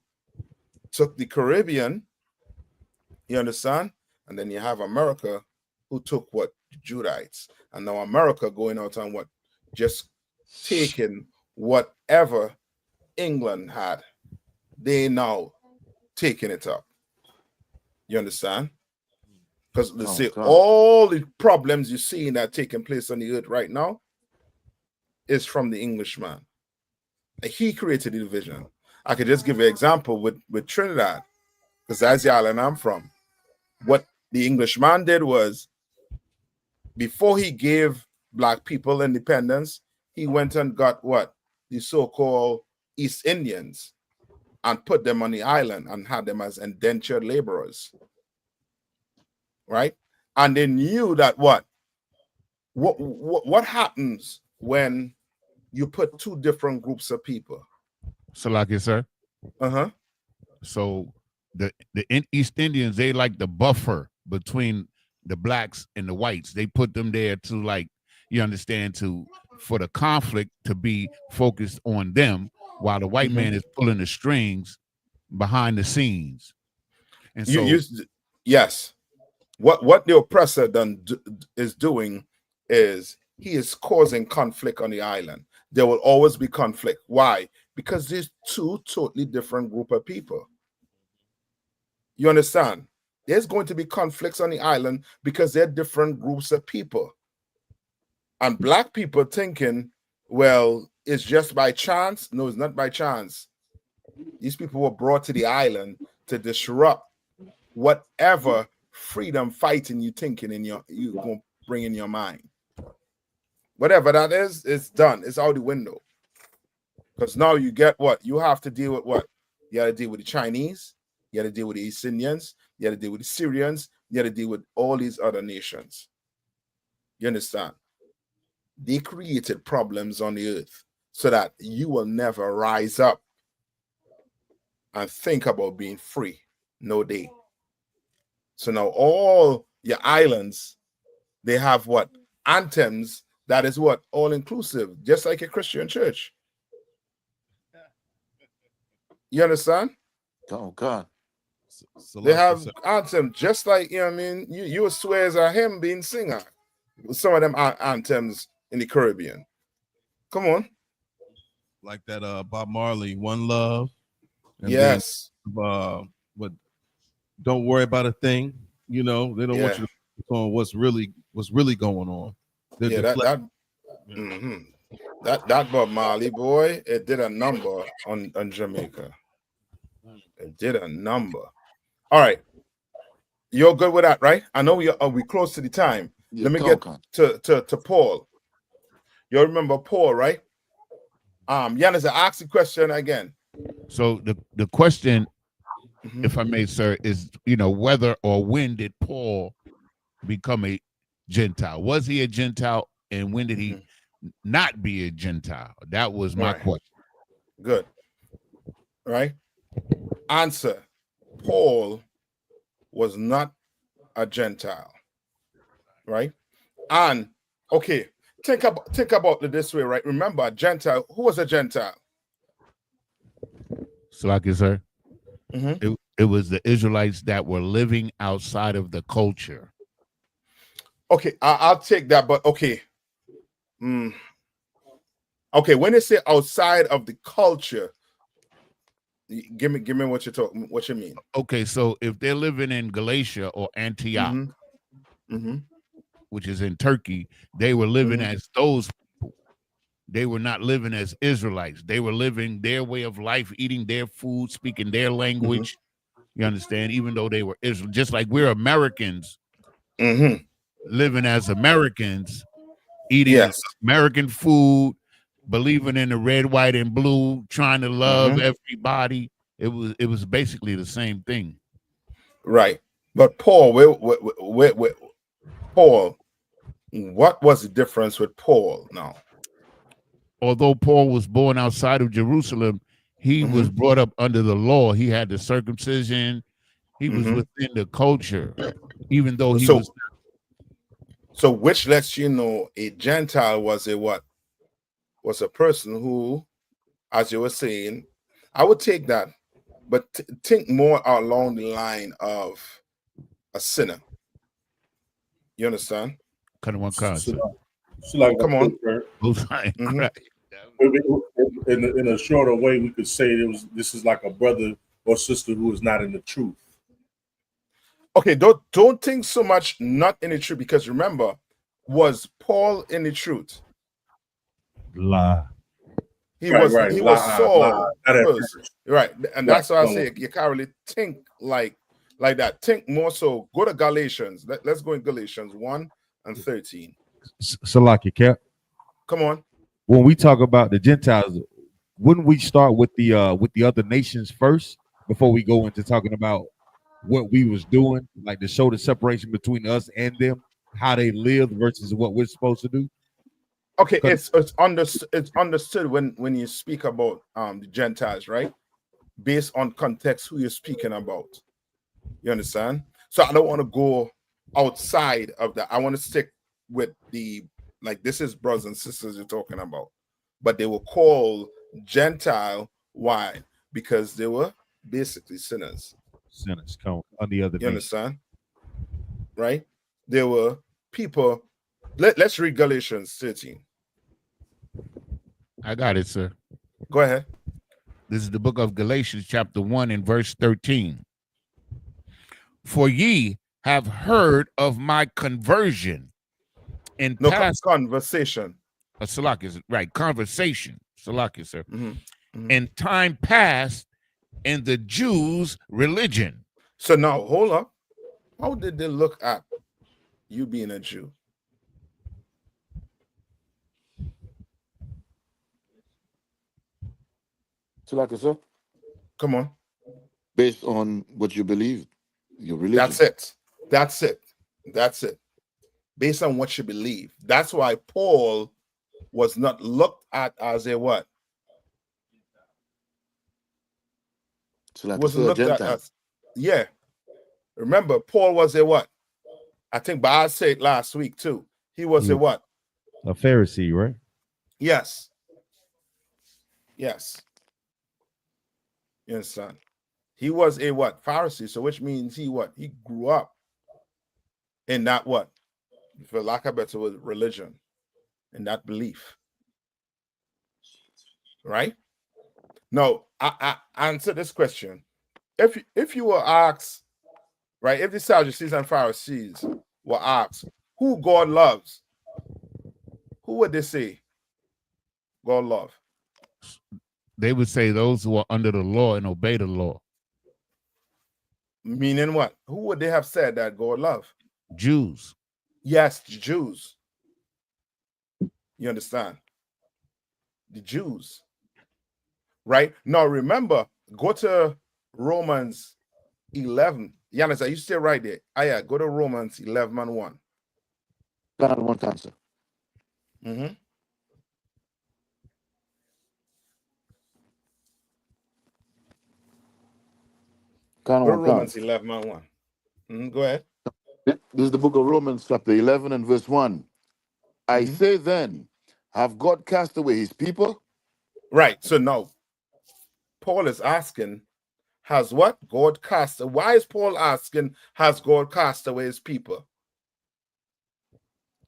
Took the Caribbean. You understand? And then you have America who took what? Judites. And now America going out on what? Just taking whatever England had. They now taking it up. You understand? Because let's say all the problems you're seeing that are taking place on the earth right now is from the Englishman. He created the division. I could just give you an example with Trinidad, because that's the island I'm from. What the Englishman did was, before he gave black people independence, he went and got what? The so-called East Indians and put them on the island and had them as indentured laborers. Right? And they knew that what happens when you put two different groups of people? Salaki, sir. Uh-huh. So the East Indians, they like the buffer between the blacks and the whites. They put them there to, like, you understand, for the conflict to be focused on them, while the white man is pulling the strings behind the scenes. And so yes. What the oppressor is doing is he is causing conflict on the island. There will always be conflict. Why? Because there's two totally different group of people. You understand? There's going to be conflicts on the island because they're different groups of people. And black people thinking, well, it's just by chance. No, it's not by chance. These people were brought to the island to disrupt whatever freedom fighting you thinking you gonna bring in your mind. Whatever that is, it's done. It's out the window. Because now you get what? You have to deal with what? You got to deal with the Chinese. You got to deal with the East Indians. You got to deal with the Syrians. You got to deal with all these other nations. You understand? They created problems on the earth so that you will never rise up and think about being free. No day. So now all your islands, they have what? Anthems that is what? All inclusive, just like a Christian church. You understand? Oh God. They have anthems just like, you know what I mean? You swear as a hymn being singer. Some of them are anthems in the Caribbean. Come on. Like that Bob Marley, One Love. And yes. Then, but don't worry about a thing. You know, they don't want you to focus on what's really going on. That Bob Marley boy, it did a number on Jamaica. It did a number. All right, you're good with that, right? I know we close to the time. Let me get to Paul. You remember Paul, right? Yanis, I asked the question again. So the question, if I may, sir, is, whether or when did Paul become a Gentile? Was he a Gentile, and when did he not be a Gentile? That was my question. Good. Right? Answer. Paul was not a Gentile. Right? And okay, think about it this way, right? Remember, a Gentile, who was a Gentile? Salaki, sir. It was the Israelites that were living outside of the culture. Okay, I'll take that, but okay. Okay, when they say outside of the culture, give me what you mean. Okay, so if they're living in Galatia or Antioch, which is in Turkey, they were living as those people. They were not living as Israelites. They were living their way of life, eating their food, speaking their language. You understand? Even though they were Israel, just like we're Americans, living as Americans, eating American food, believing in the red, white, and blue, trying to love everybody. It was basically the same thing. Right. But Paul, Paul, what was the difference with Paul now? Although Paul was born outside of Jerusalem, He was brought up under the law. He had the circumcision. He was within the culture, even though he was. So, which lets you know a Gentile was a what? Was a person who, as you were saying, I would take that, but think more along the line of a sinner. You understand? Kind of one concept. So like Come on. In a shorter way, we could say this is like a brother or sister who is not in the truth. Okay, don't think so much not in the truth, because remember, was Paul in the truth? Lie. He was Saul first. Right. And that's why I say you can't really think like that. Think more so. Go to Galatians. Let's go in Galatians 1:13. Salaki, Cap. Come on. When we talk about the Gentiles, wouldn't we start with the other nations first before we go into talking about what we was doing, like to show the separation between us and them, how they live versus what we're supposed to do? Okay, it's understood when you speak about the Gentiles, right? Based on context, who you're speaking about. You understand? So I don't want to go outside of that. I want to stick with this is brothers and sisters you're talking about. But they were called Gentile. Why? Because they were basically sinners. Sinners come on the other. You understand? Right? There were people. Let's read Galatians 13. I got it, sir. Go ahead. This is the book of Galatians, chapter 1 and verse 13. For ye have heard of my conversion in past conversation. Salaki, right? Conversation. Salaki, sir. In time past, in the Jews' religion. So now, hold up. How did they look at you being a Jew? Salaki, sir. Come on. Based on what you believe, your religion. That's it. Based on what you believe. That's why Paul was not looked at as a what? Wasn't looked at as, yeah. Remember, Paul was a what? I think Baal said it last week too. He was a what? A Pharisee, right? Yes. Yes. You understand? He was a what? Pharisee. So which means he what? He grew up in that what? For lack of a better word, religion, in that belief. Right? Now, I answer this question. If you were asked, right, if the Sadducees and Pharisees were asked who God loves, who would they say God love? They would say those who are under the law and obey the law. Meaning what? Who would they have said that God love? Jews. Yes, the Jews. You understand? The Jews. Right? Now remember, go to Romans 11. Yanis, are you still right there? Yeah, go to Romans 11:1. Got one answer. Go to Romans 11:1. Go ahead. This is the book of Romans, chapter 11 and verse 1. I say then, have God cast away his people? Right. So now, Paul is asking, has what? God cast? Why is Paul asking, has God cast away his people?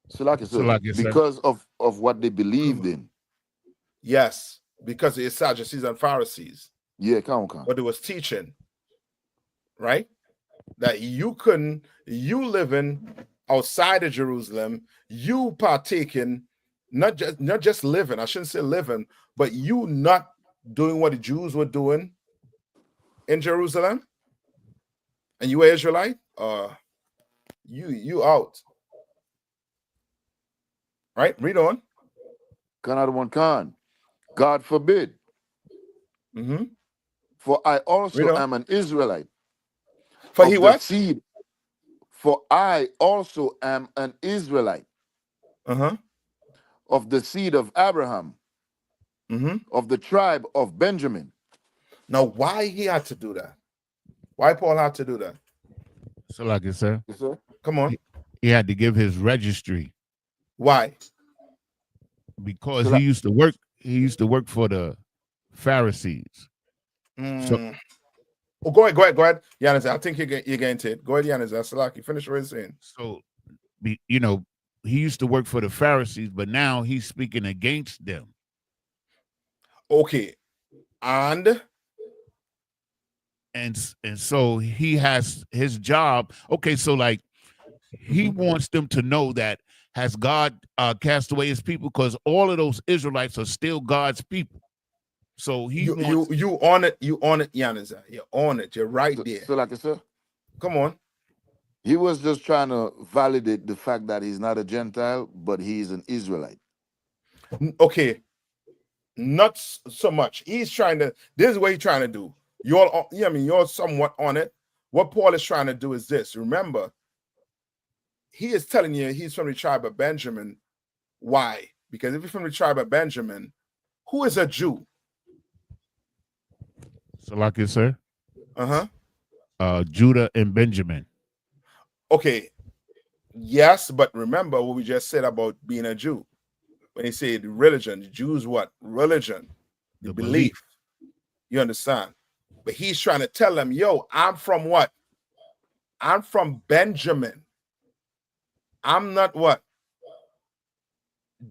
Because of what they believed in. Yes, because it's Sadducees and Pharisees. Yeah, come on. But it was teaching, right? That you living outside of Jerusalem, you partaking, not just living, I shouldn't say living, but you not doing what the Jews were doing in Jerusalem, and you were Israelite, you out. Right? Read on. God forbid. For I also am an Israelite. For he what? Seed. For I also am an Israelite. Of the seed of Abraham. Of the tribe of Benjamin. Now, why he had to do that? Why Paul had to do that? So like I said, Yes, sir. Come on. he had to give his registry Why? because So he used to work. He used to work for the Pharisees. So Oh, go ahead. Yanis, I think you're getting to it. Go ahead, Yanis. That's like finish what you're saying. So, you know, he used to work for the Pharisees, but now he's speaking against them. Okay, and so he has his job. Okay, so like he wants them to know that has God cast away his people, because all of those Israelites are still God's people. So you on it, Yanis. You're on it. You're right there. So like I said, Come on. he was just trying to validate the fact that he's not a Gentile, but he's an Israelite. Okay, not so much. He's trying to. This is what he's trying to do. You're somewhat on it. What Paul is trying to do is this. Remember, he is telling you he's from the tribe of Benjamin. Why? Because if you're from the tribe of Benjamin, who is a Jew? So like you said, Judah and Benjamin. Okay. Yes, but remember what we just said about being a Jew. When he said religion, the Jews what? Religion. The belief. You understand? But he's trying to tell them, yo, I'm from what? I'm from Benjamin. I'm not what?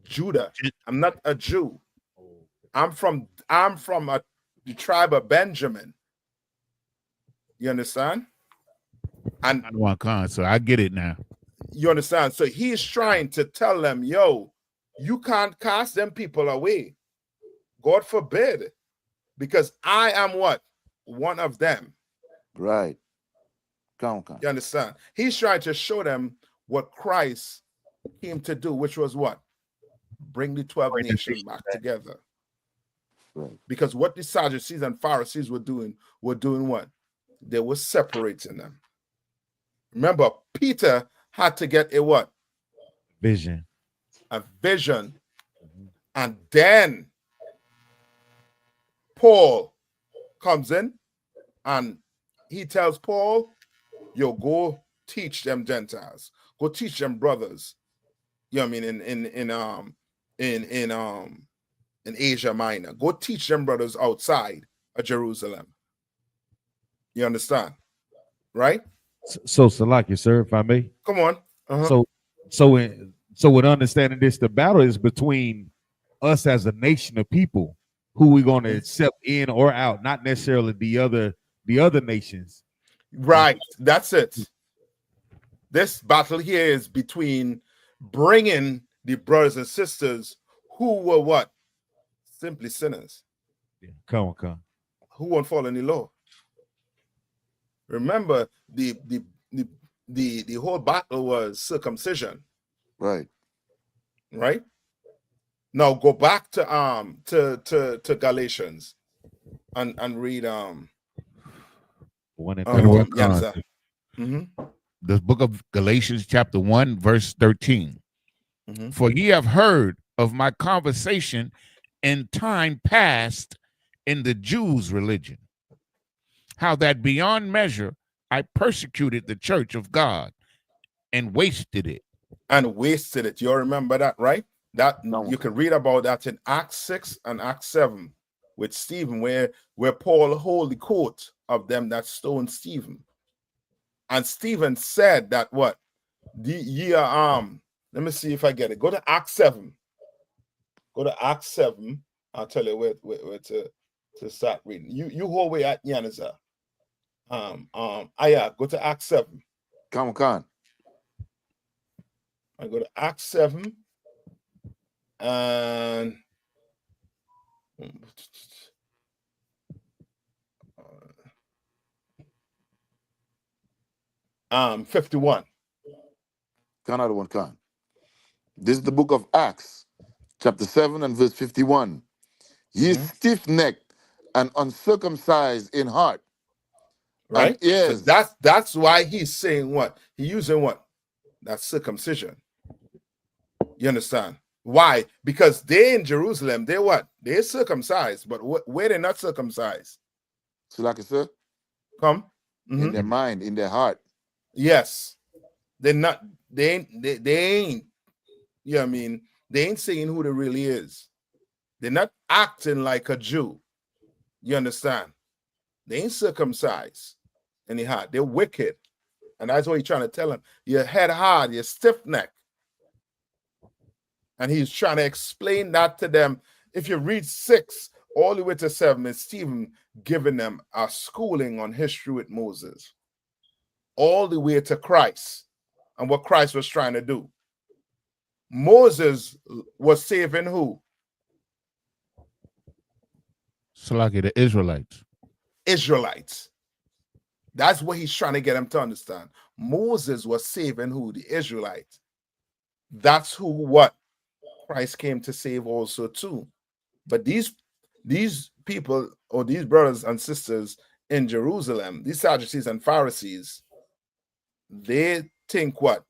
Judah. I'm not a Jew. I'm from the tribe of Benjamin. You understand? And so I get it now. You understand? So he's trying to tell them, yo, you can't cast them people away. God forbid. Because I am what? One of them. Right. Come. You understand? He's trying to show them what Christ came to do, which was what? Bring the 12 nations back together. Right. Because what the Sadducees and Pharisees were doing what? They were separating them. Remember, Peter had to get a what? Vision. A vision. And then Paul comes in and he tells Paul, yo, go teach them Gentiles. Go teach them brothers. You know what I mean? In Asia Minor. Go teach them brothers outside of Jerusalem. You understand? Right? So Salaki, sir, if I may. Come on. So with understanding this, the battle is between us as a nation of people who we're going to accept in or out, not necessarily the other nations. Right. That's it. This battle here is between bringing the brothers and sisters who were what? Simply sinners. Yeah. Come. Who won't follow any law. Remember, the whole battle was circumcision. Right. Right? Now go back to Galatians and read 1 and 31. The book of Galatians, chapter 1, verse 13. For ye have heard of my conversation in time past in the Jews' religion, how that beyond measure I persecuted the church of God and wasted it. You remember that, right? That you can read about that in Acts 6 and Acts 7 with Stephen, where Paul hold the coat of them that stoned Stephen. And Stephen said that what? Let me see if I get it. Go to Acts 7. Go to Acts 7. I'll tell you where to start reading. You hold way at Yaniza. Go to Acts 7. Come. I go to Acts 7 and 51. Another one. This is the book of Acts, chapter 7 and verse 51. Ye stiff-necked and uncircumcised in heart. Right? Yes. So that's why he's saying what? He's using what? That's circumcision. You understand? Why? Because they in Jerusalem, they what? They're circumcised, but where they're not circumcised? So like I said, Come. in their mind, in their heart. Yes. They're not, they ain't, you know what I mean? They ain't saying who they really is. They're not acting like a Jew. You understand? They ain't circumcised in the heart. They're wicked. And that's what he's trying to tell them. Your head hard, you're stiff neck. And he's trying to explain that to them. If you read 6 all the way to 7, it's Stephen giving them a schooling on history with Moses. All the way to Christ and what Christ was trying to do. Moses was saving who? Salaki, the Israelites. Israelites. That's what he's trying to get them to understand. Moses was saving who? The Israelites. That's who what Christ came to save also too. But these people or these brothers and sisters in Jerusalem, these Sadducees and Pharisees, they think what?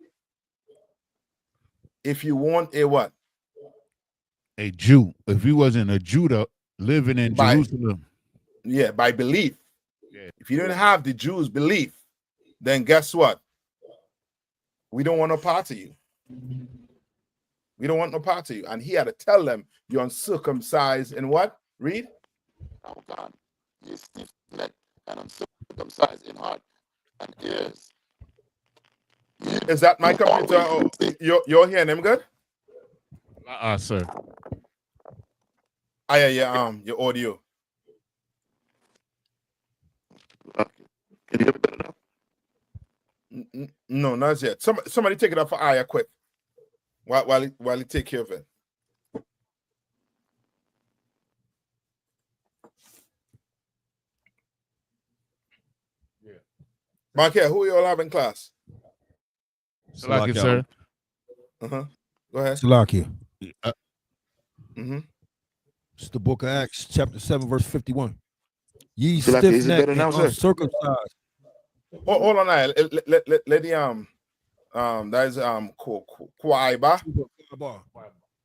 If you want a what? A Jew. If he wasn't a Judah living in Jerusalem. Yeah, by belief. Yeah. If you didn't have the Jews' belief, then guess what? We don't want no part of you. We don't want no part of you. And he had to tell them, you're uncircumcised in what? Read. Oh God, you're stiff-necked and uncircumcised in heart and ears. Is that my computer? Oh, you're hearing him good? Sir. Yeah, your audio. Can you hear me better now? No, not yet. Somebody take it up for Aya quick. While he take care of it. Yeah. Marquette, who you all have in class? Salaki, sir. Go ahead. Salaki. It's the book of Acts, chapter 7, verse 51. Ye Salaki, is it stiff-necked better now, and sir? uncircumcised. Hold on, Aya. Let the that is Kwaiba.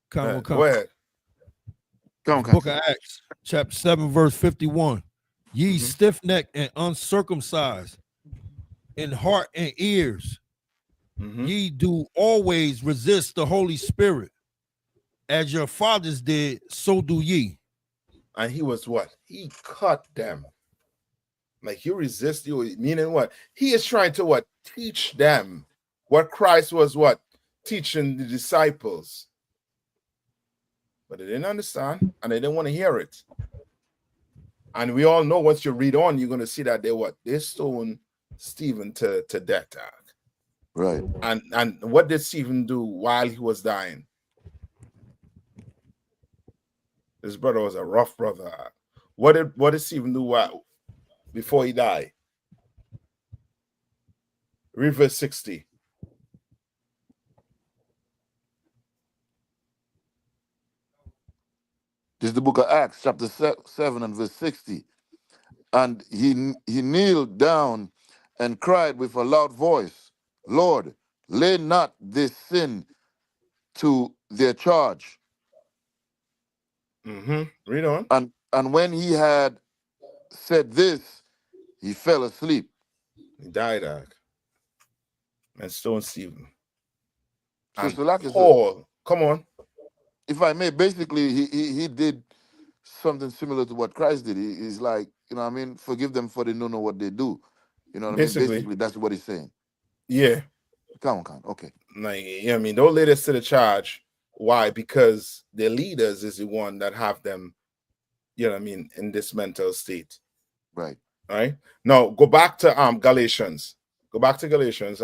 Go ahead. Book of Acts, chapter 7, verse 51. Ye stiff-necked and uncircumcised in heart and ears. Ye do always resist the Holy Spirit. As your fathers did, so do ye. And he was what? He cut them. Like you resist you, meaning what? He is trying to what? Teach them what Christ was what? Teaching the disciples. But they didn't understand and they didn't want to hear it. And we all know once you read on, you're going to see that they stoned Stephen to death. Right. And what did Stephen do while he was dying? His brother was a rough brother. What did Stephen do before he died? Read verse 60. This is the book of Acts, chapter 7 and verse 60. And he kneeled down and cried with a loud voice, Lord, lay not this sin to their charge. Read on. And when he had said this, he fell asleep. He died, and stoned Stephen. So, And Paul, come on. If I may, basically, he did something similar to what Christ did. He's like, you know what I mean? Forgive them for they don't know what they do. You know what I mean? Basically, that's what he's saying. Yeah. Come on. Okay. Like, you know what I mean? Don't lay this to the charge. Why? Because their leaders is the one that have them, you know what I mean, in this mental state. Right. All right. Now go back to Galatians. Go back to Galatians,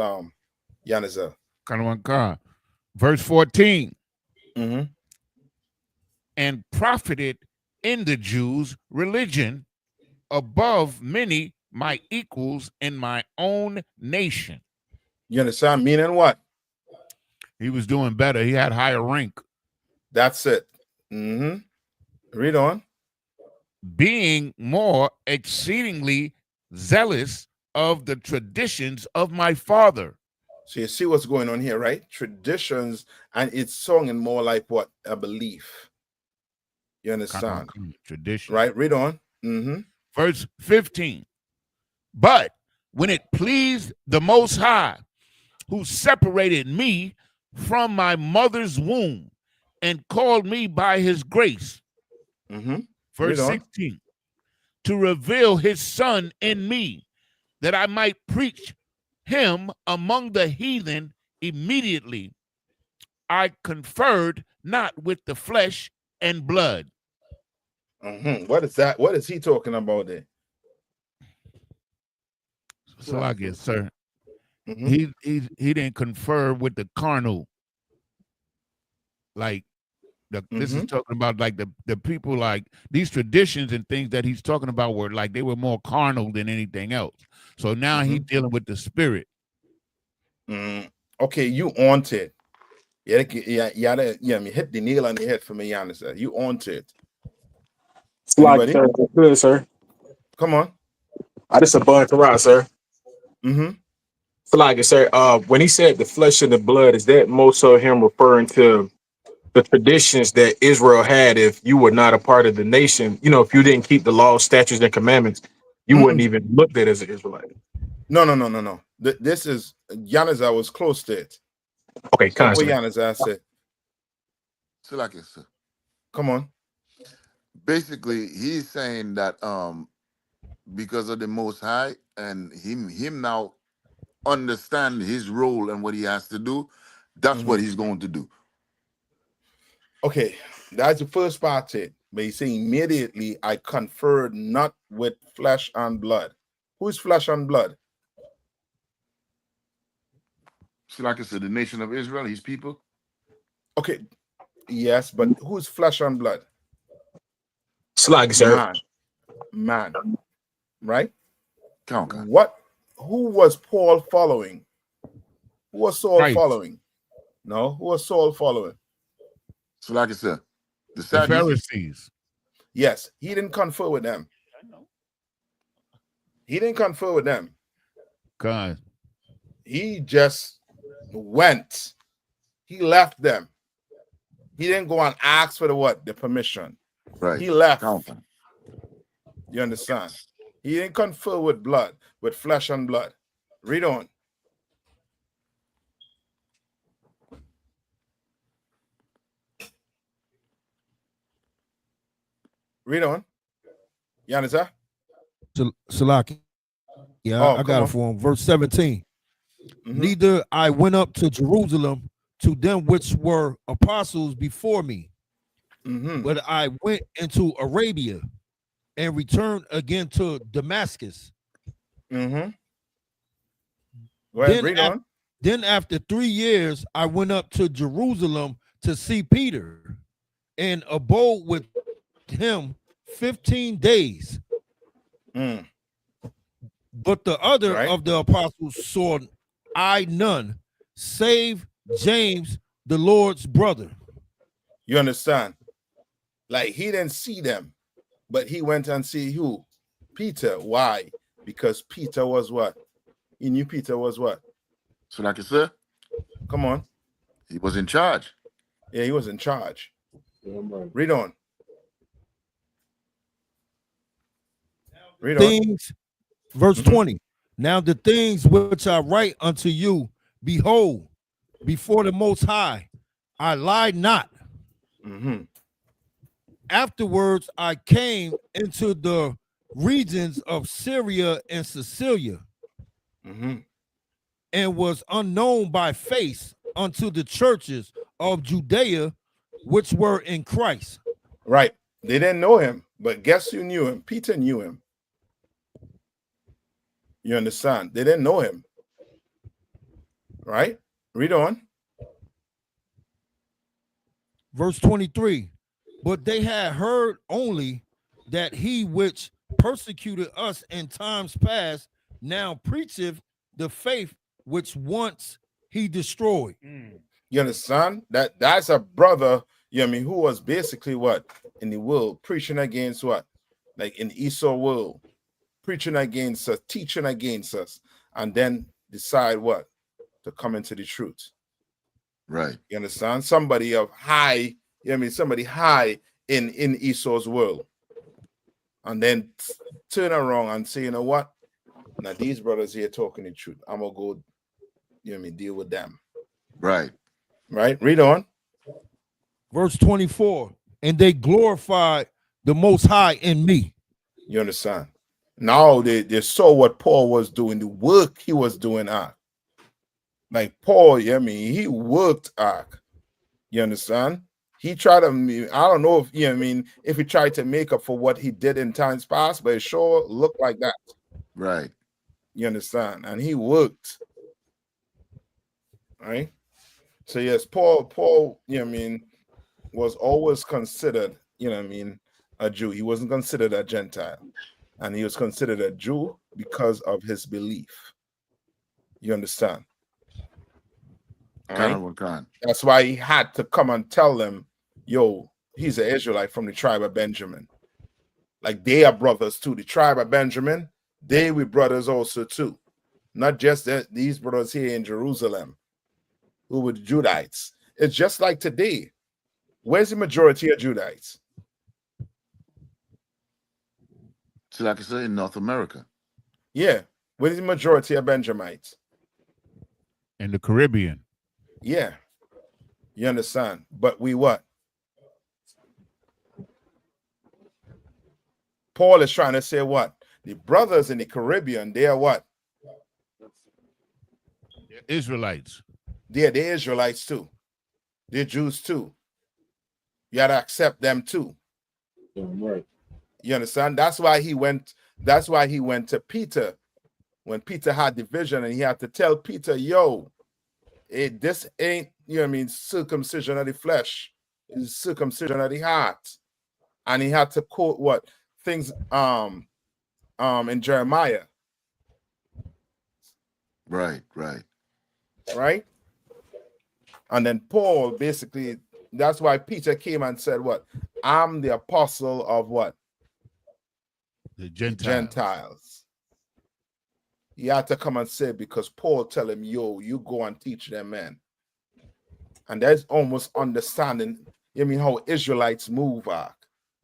Yanizel. Verse 14. And profited in the Jews' religion above many my equals in my own nation. You understand? Meaning what? He was doing better. He had higher rank. That's it. Read on. Being more exceedingly zealous of the traditions of my father. So you see what's going on here, right? Traditions, and it's sung more like what? A belief. You understand? Tradition. Right? Read on. Verse 15. But when it pleased the Most High, who separated me from my mother's womb and called me by his grace. Verse 16. To reveal his son in me, that I might preach him among the heathen immediately. I conferred not with the flesh and blood. What is that? What is he talking about there? So I guess, sir. He didn't confer with the carnal. Like this is talking about like the people, like these traditions and things that he's talking about were like they were more carnal than anything else. So now he's dealing with the spirit. Okay, you on it. Yeah, me hit the nail on the head for me, Giannis. You on it. Like, good, sir. Come on. I just a bunch around, sir. Like, sir, when he said the flesh and the blood, is that most of him referring to the traditions that Israel had? If you were not a part of the nation, you know, if you didn't keep the laws, statutes, and commandments, you wouldn't even looked at as an Israelite. No. This is Giannis. I was close to it. Okay, constantly. Giannis, I said. So like it, sir. Come on. Basically, he's saying that because of the Most High and him now understand his role and what he has to do, that's what he's going to do. Okay, that's the first part of it. But he's saying immediately I conferred not with flesh and blood. Who is flesh and blood? So like I said, the nation of Israel, his people. Okay, yes, but who's flesh and blood? Slag, sir. Man, right? Count. Who was Paul following? Who was Saul following? No, who was Saul following? So like I said, the Pharisees. Yes, he didn't confer with them. He didn't confer with them. God. He just went. He left them. He didn't go and ask for the permission. Right. He left. You understand? He didn't confer with blood, with flesh and blood. Read on. Read on. You understand? Salaki. Yeah, I got it for him. Verse 17. Neither I went up to Jerusalem to them which were apostles before me, but I went into Arabia and returned again to Damascus. Go ahead, read on. Then after 3 years, I went up to Jerusalem to see Peter and abode with him 15 days. But the other of the apostles saw I none, save James, the Lord's brother. You understand? Like he didn't see them, but he went and see who? Peter. Why? Because Peter was what? He knew Peter was what? So like I said, come on. He was in charge. Yeah, he was in charge. Read on. Read things, on. Verse 20. Now the things which I write unto you, behold, before the Most High, I lie not. Afterwards, I came into the regions of Syria and Cilicia, and was unknown by face unto the churches of Judea, which were in Christ. Right. They didn't know him, but guess who knew him? Peter knew him. You understand? They didn't know him. Right? Read on. Verse 23. But they had heard only that he which persecuted us in times past now preacheth the faith which once he destroyed. You understand? That's a brother, you know what I mean, who was basically what? In the world, preaching against what? Like in the Esau world. Preaching against us, teaching against us, and then decide what? To come into the truth. Right. You understand? Somebody of high, you know what I mean, somebody high in Esau's world. and then turn around and say, you know what? Now these brothers here talking the truth. I'm gonna go, you know what I mean, deal with them. Right. Right. Read on. Verse 24. And they glorified the Most High in me. You understand? Now they saw what Paul was doing, the work he was doing. Like Paul, you know what I mean, he worked. You understand? He tried to, I don't know if, you know what I mean, if he tried to make up for what he did in times past, but it sure looked like that. Right. You understand? And he worked. Right? So yes, Paul, you know what I mean, was always considered, you know what I mean, a Jew. He wasn't considered a Gentile. And he was considered a Jew because of his belief. You understand? Right? That's why he had to come and tell them, yo, he's an Israelite from the tribe of Benjamin. Like they are brothers too. The tribe of Benjamin, they were brothers also too. Not just these brothers here in Jerusalem who were Judites. It's just like today. Where's the majority of Judites? So like I said, in North America. Yeah. Where's the majority of Benjamites? In the Caribbean. Yeah. You understand? But we what? Paul is trying to say what? The brothers in the Caribbean, they are what? They're Israelites. They're the Israelites too. They're Jews too. You got to accept them too. Right. You understand? That's why he went to Peter when Peter had the vision, and he had to tell Peter, yo, this ain't, you know what I mean, circumcision of the flesh. It's circumcision of the heart. And he had to quote what? Things in Jeremiah. Right. Right? And then Paul basically, that's why Peter came and said what? I'm the apostle of what? The Gentiles. Gentiles. He had to come and say, because Paul tell him, yo, you go and teach them, man. And that's almost understanding, you know what I mean, how Israelites move,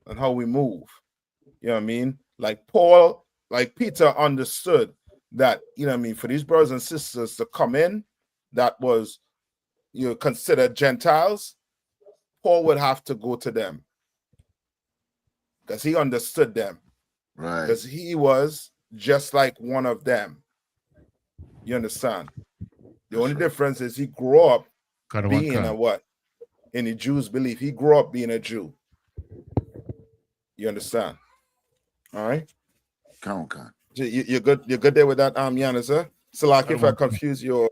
and how we move. You know what I mean? Like Paul, like Peter understood that, you know what I mean, for these brothers and sisters to come in, that was, you know, considered Gentiles, Paul would have to go to them. Because he understood them. Right. Because he was just like one of them. You understand? The only difference is he grew up being a what? In the Jews' belief. He grew up being a Jew. You understand? All right? You're good. You're good there with that, Yana, sir? So like if I confuse you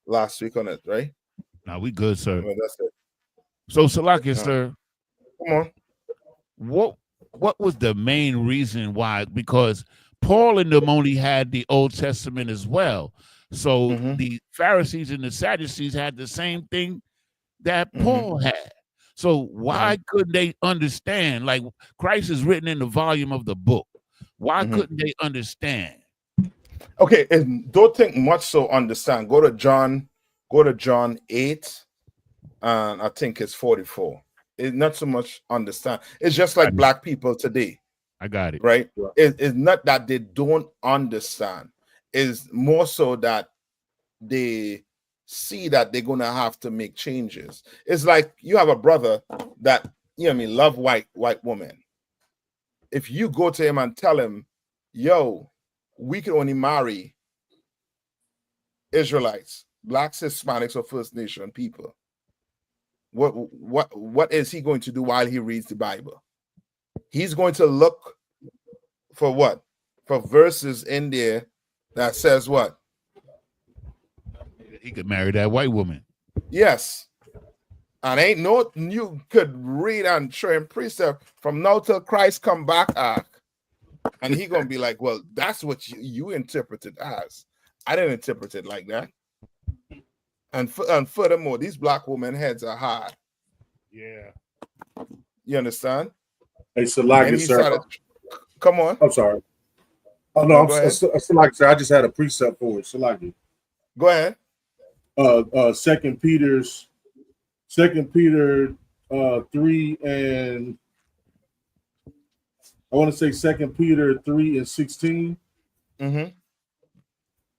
last week on it, right? No, we good, sir. Well, that's it. So Salakia, sir. Come on. What was the main reason why? Because Paul and them only had the Old Testament as well. So the Pharisees and the Sadducees had the same thing that Paul had. So why couldn't they understand? Like Christ is written in the volume of the book. Why couldn't they understand? Okay, and don't think much so understand. Go to John 8, and I think it's 44. It's not so much understand. It's just like black people today. I got it. Right? It's not that they don't understand. It's more so that they see that they're gonna have to make changes. It's like you have a brother that, you know what I mean, love white woman. If you go to him and tell him, yo, we can only marry Israelites, blacks, Hispanics, or First Nation people, what is he going to do while he reads the Bible? He's going to look for what? For verses in there that says what? He could marry that white woman. Yes. And ain't no, you could read and show him precept from now till Christ come back, and he gonna be like, well, that's what you interpret it as. I didn't interpret it like that. And furthermore, these black women heads are hard. Yeah. You understand? Hey, Salakia, sir. Come on. I'm sorry. Oh no, Salakia, sir. I just had a precept for it. Salakia. Go ahead. 2 Peter 3 and I want to say 2 Peter 3:16. Mm-hmm.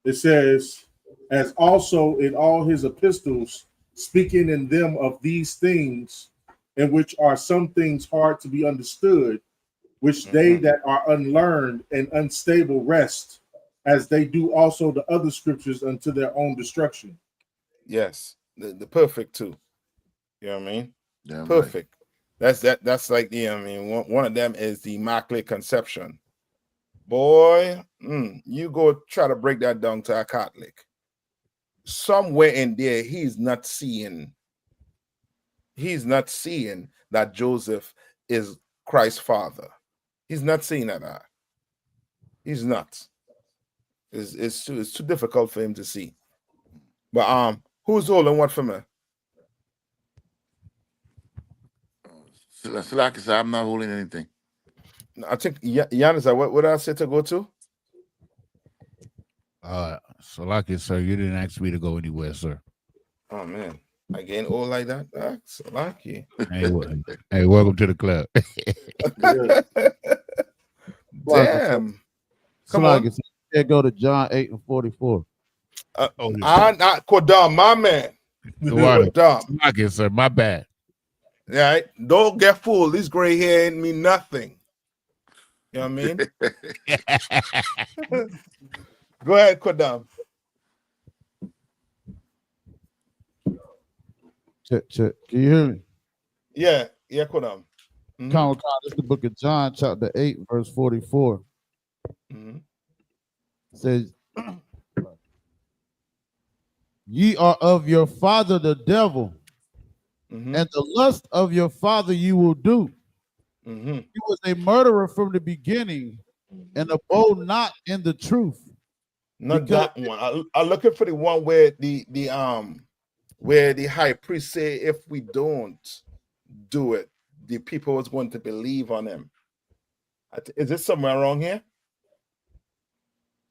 It says, as also in all his epistles, speaking in them of these things, in which are some things hard to be understood, which they that are unlearned and unstable rest, as they do also the other scriptures unto their own destruction. Yes, the perfect too. You know what I mean? Yeah, perfect. That's like the, I mean, one of them is the Immaculate Conception. Boy, you go try to break that down to a Catholic. Somewhere in there, he's not seeing that Joseph is Christ's father. He's not seeing that. He's not. It's too difficult for him to see. But who's holding what for me? Salaki said, I'm not holding anything. I think Giannis, what I said to go to? Salaki, sir, you didn't ask me to go anywhere, sir. Oh man, I getting old like that. Salaki. Hey, welcome to the club. Damn. Come on. Yeah, go to John 8:44. Not Kodam, my man. Salaki, sir, my bad. Yeah, right? Don't get fooled. This gray hair ain't mean nothing. You know what I mean? Go ahead, Kodam. Check. Can you hear me? Yeah, Kodam. This is the book of John, chapter 8, verse 44. It says, ye are of your father the devil, and the lust of your father you will do. He was a murderer from the beginning, and abode not in the truth. Not that one. I'm looking for the one where the high priest say, if we don't do it, the people is going to believe on him. Is this somewhere around here?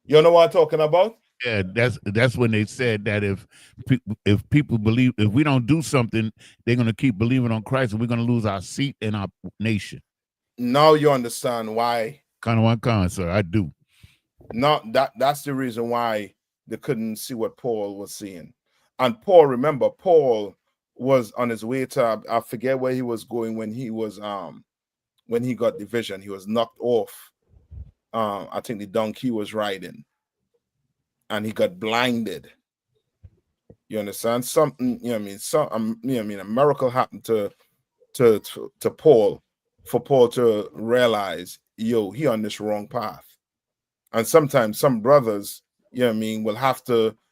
You know what I'm talking about? Yeah, that's when they said that if people believe, if we don't do something, they're going to keep believing on Christ, and we're going to lose our seat in our nation. Now you understand why. Sir, I do. No, that's the reason why they couldn't see what Paul was seeing. And Paul, remember, Paul was on his way to, I forget where he was going when he got the vision. He was knocked off. I think the donkey he was riding, and he got blinded. You understand? Something, you know what I mean? A miracle happened to Paul, for Paul to realize, he on this wrong path. And sometimes some brothers, you know what I mean,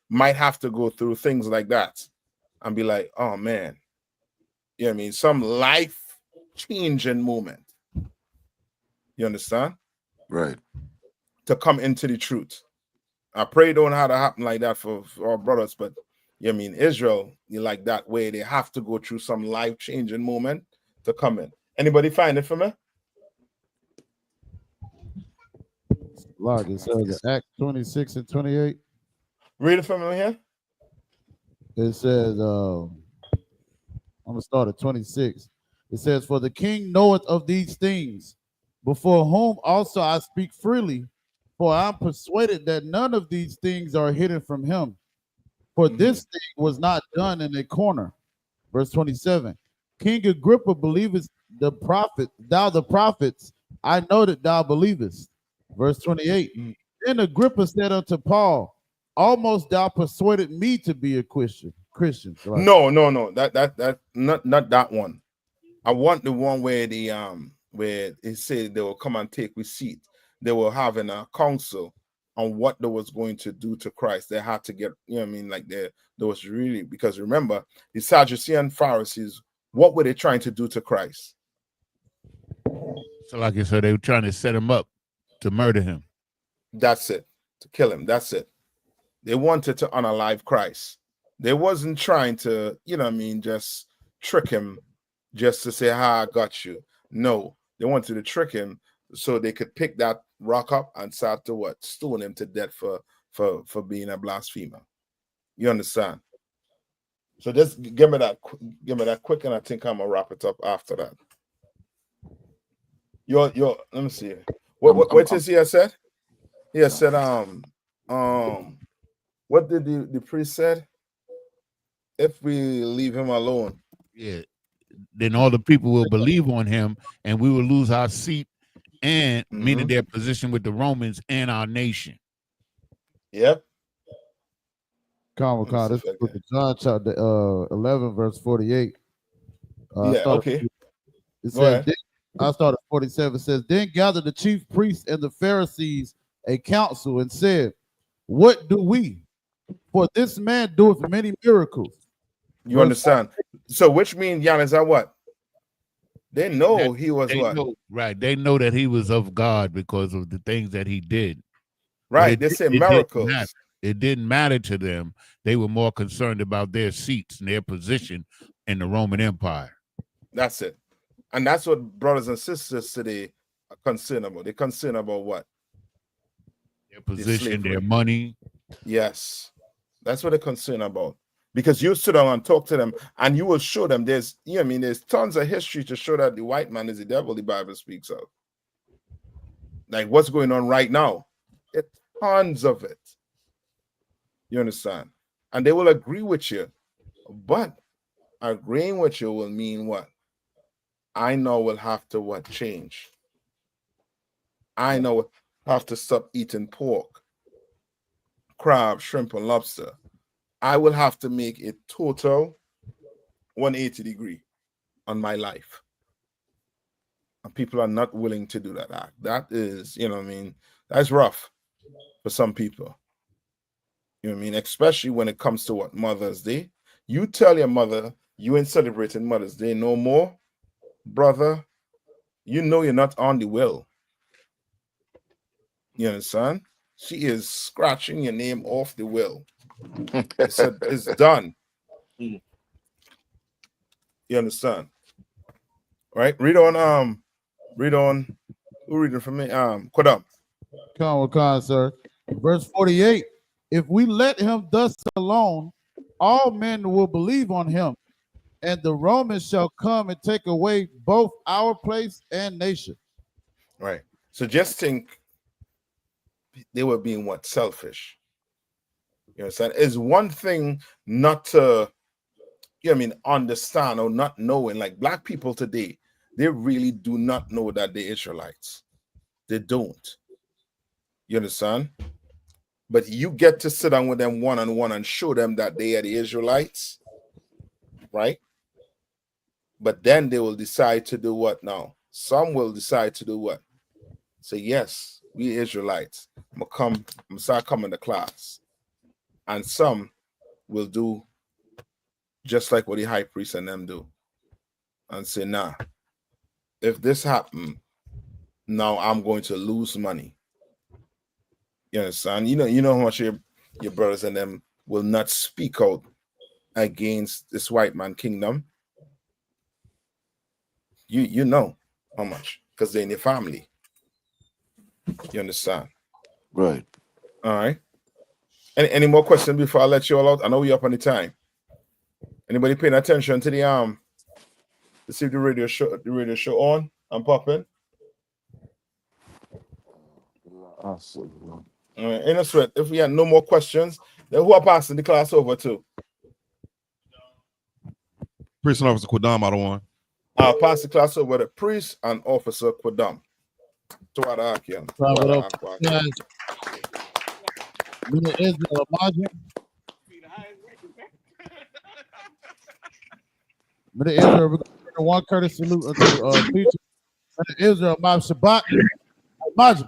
might have to go through things like that and be like, oh man, you know what I mean? Some life-changing moment. You understand? Right. To come into the truth. I pray it don't have to happen like that for our brothers, but you know what I mean, Israel, you like that way, they have to go through some life-changing moment to come in. Anybody find it for me? Like it says in Acts 26 and 28. Read it for me here. It says, I'm gonna start at 26. It says, for the king knoweth of these things, before whom also I speak freely, for I am persuaded that none of these things are hidden from him. For this thing was not done in a corner. Verse 27. King Agrippa believest the prophet, thou the prophets, I know that thou believest. Verse 28. Then Agrippa said unto Paul, almost thou persuaded me to be a Christian. Right? No. That not that one. I want the one where where it said they will come and take receipt. They were having a council on what they was going to do to Christ. They had to get, you know what I mean, like there was really, because remember, the Sadducean Pharisees, what were they trying to do to Christ? So like I said, they were trying to set him up to murder him. That's it. To kill him. That's it. They wanted to unalive Christ. They wasn't trying to, you know what I mean, just trick him just to say, I got you. No, they wanted to trick him so they could pick that rock up and start to stone him to death for being a blasphemer. You understand? So just give me that quick, and I think I'm gonna wrap it up after that. Your let me see. What is he has said? He has said what did the priest said? If we leave him alone, yeah, then all the people will believe on him, and we will lose our seat and meaning their position with the Romans and our nation. Yep. This is book of John chapter 11 verse 48. Okay. It says, I started 47. It says, then gathered the chief priests and the Pharisees a council and said, what do we? For this man doeth many miracles. You understand? So which means, Jan, is that what? They know he was what? Right. They know that he was of God because of the things that he did. Right. They say miracles. It didn't matter to them. They were more concerned about their seats and their position in the Roman Empire. That's it. And that's what brothers and sisters today are concerned about. They're concerned about what? Their position, their money. Yes. That's what they're concerned about. Because you sit down and talk to them and you will show them there's tons of history to show that the white man is the devil the Bible speaks of. Like what's going on right now. Tons of it. You understand? And they will agree with you. But agreeing with you will mean what? I know will have to what? Change. I know will have to stop eating pork, crab, shrimp, and lobster. I will have to make a total 180 degree on my life. And people are not willing to do that. That is, that's rough for some people. You know what I mean? Especially when it comes to what? Mother's Day. You tell your mother you ain't celebrating Mother's Day no more, brother, you know you're not on the will. You understand? She is scratching your name off the will. It's done. You understand? Right? Read on. Who reading for me? Kodam. Come, sir. Verse 48. If we let him thus alone, all men will believe on him, and the Romans shall come and take away both our place and nation. Right. So just think they were being what? Selfish. You understand? It's one thing not to, understand or not knowing. Like black people today, they really do not know that they're Israelites. They don't. You understand? But you get to sit down with them one-on-one and show them that they are the Israelites, right? But then they will decide to do what now? Some will decide to do what? Say, yes, we Israelites. I'm gonna start coming to class. And some will do just like what the high priest and them do. And say, nah, if this happen, now I'm going to lose money. You understand? You know how much your brothers and them will not speak out against this white man kingdom. You know how much, because they're in your family. You understand? Right. All right. Any more questions before I let you all out? I know we're up on the time. Anybody paying attention to the to see if the radio show on and popping? All right, ain't no sweat. If we have no more questions, then who are passing the class over to? Priest and Officer Quadam out of one. I'll pass the class over to Priest and Officer Quadam. Israel, we're going to one courtesy salute unto preacher. Israel, Ma'am Shabbat, Majid,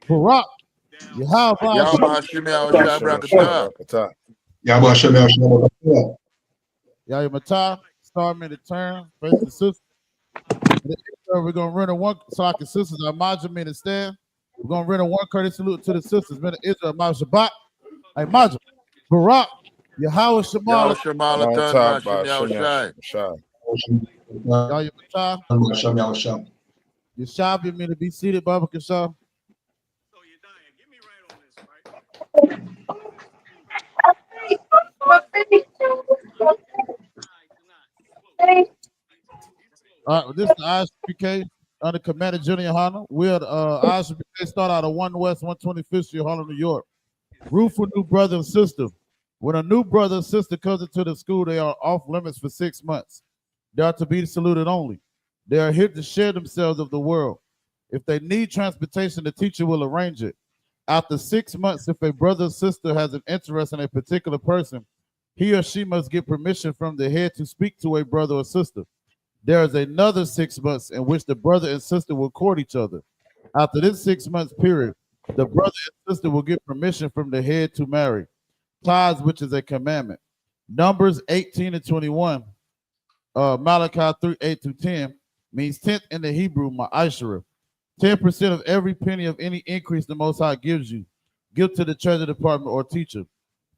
Barak, Yahweh, Star minute turn, face the sister. We're gonna run a one so I can sisters are Majid me to stand. We're gonna run a one courtesy salute to the sisters. Men of Israel, Ma'am Shabbat, hey Majid, Barak, Yahweh Shemal, Yashab, you mean to be seated, Baba Kashab? All right, well, this is the ISPK. under Commander Junior Hunter. We're Isupk start out of 1 West 125th Street, Harlem, New York. Rule for new brother and sister. When a new brother and sister comes into the school, they are off limits for 6 months. They are to be saluted only. They are here to share themselves of the world. If they need transportation, the teacher will arrange it. After 6 months, if a brother or sister has an interest in a particular person, he or she must get permission from the head to speak to a brother or sister. There is another 6 months in which the brother and sister will court each other. After this 6 months period, the brother and sister will get permission from the head to marry. Tithes, which is a commandment. Numbers 18 and 21, Malachi 3, 8 to 10, means 10th in the Hebrew, ma'ashara. 10% of every penny of any increase the Most High gives you. Give to the treasury department or teacher.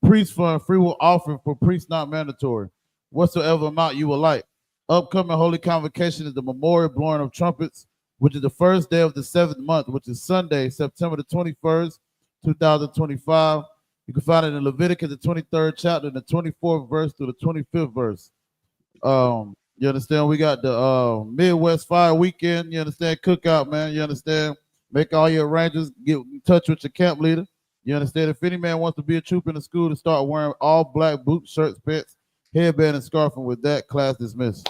Priest fund, free will offering for priests not mandatory. Whatsoever amount you will like. Upcoming holy convocation is the memorial blowing of trumpets, which is the first day of the 7th month, which is Sunday, September the 21st, 2025. You can find it in Leviticus, the 23rd chapter, and the 24th verse through the 25th verse. You understand? We got the Midwest Fire Weekend. You understand? Cookout, man. You understand? Make all your arrangements. Get in touch with your camp leader. You understand? If any man wants to be a troop in the school, to start wearing all black boots, shirts, pants, headband, and scarf. And with that, class dismissed.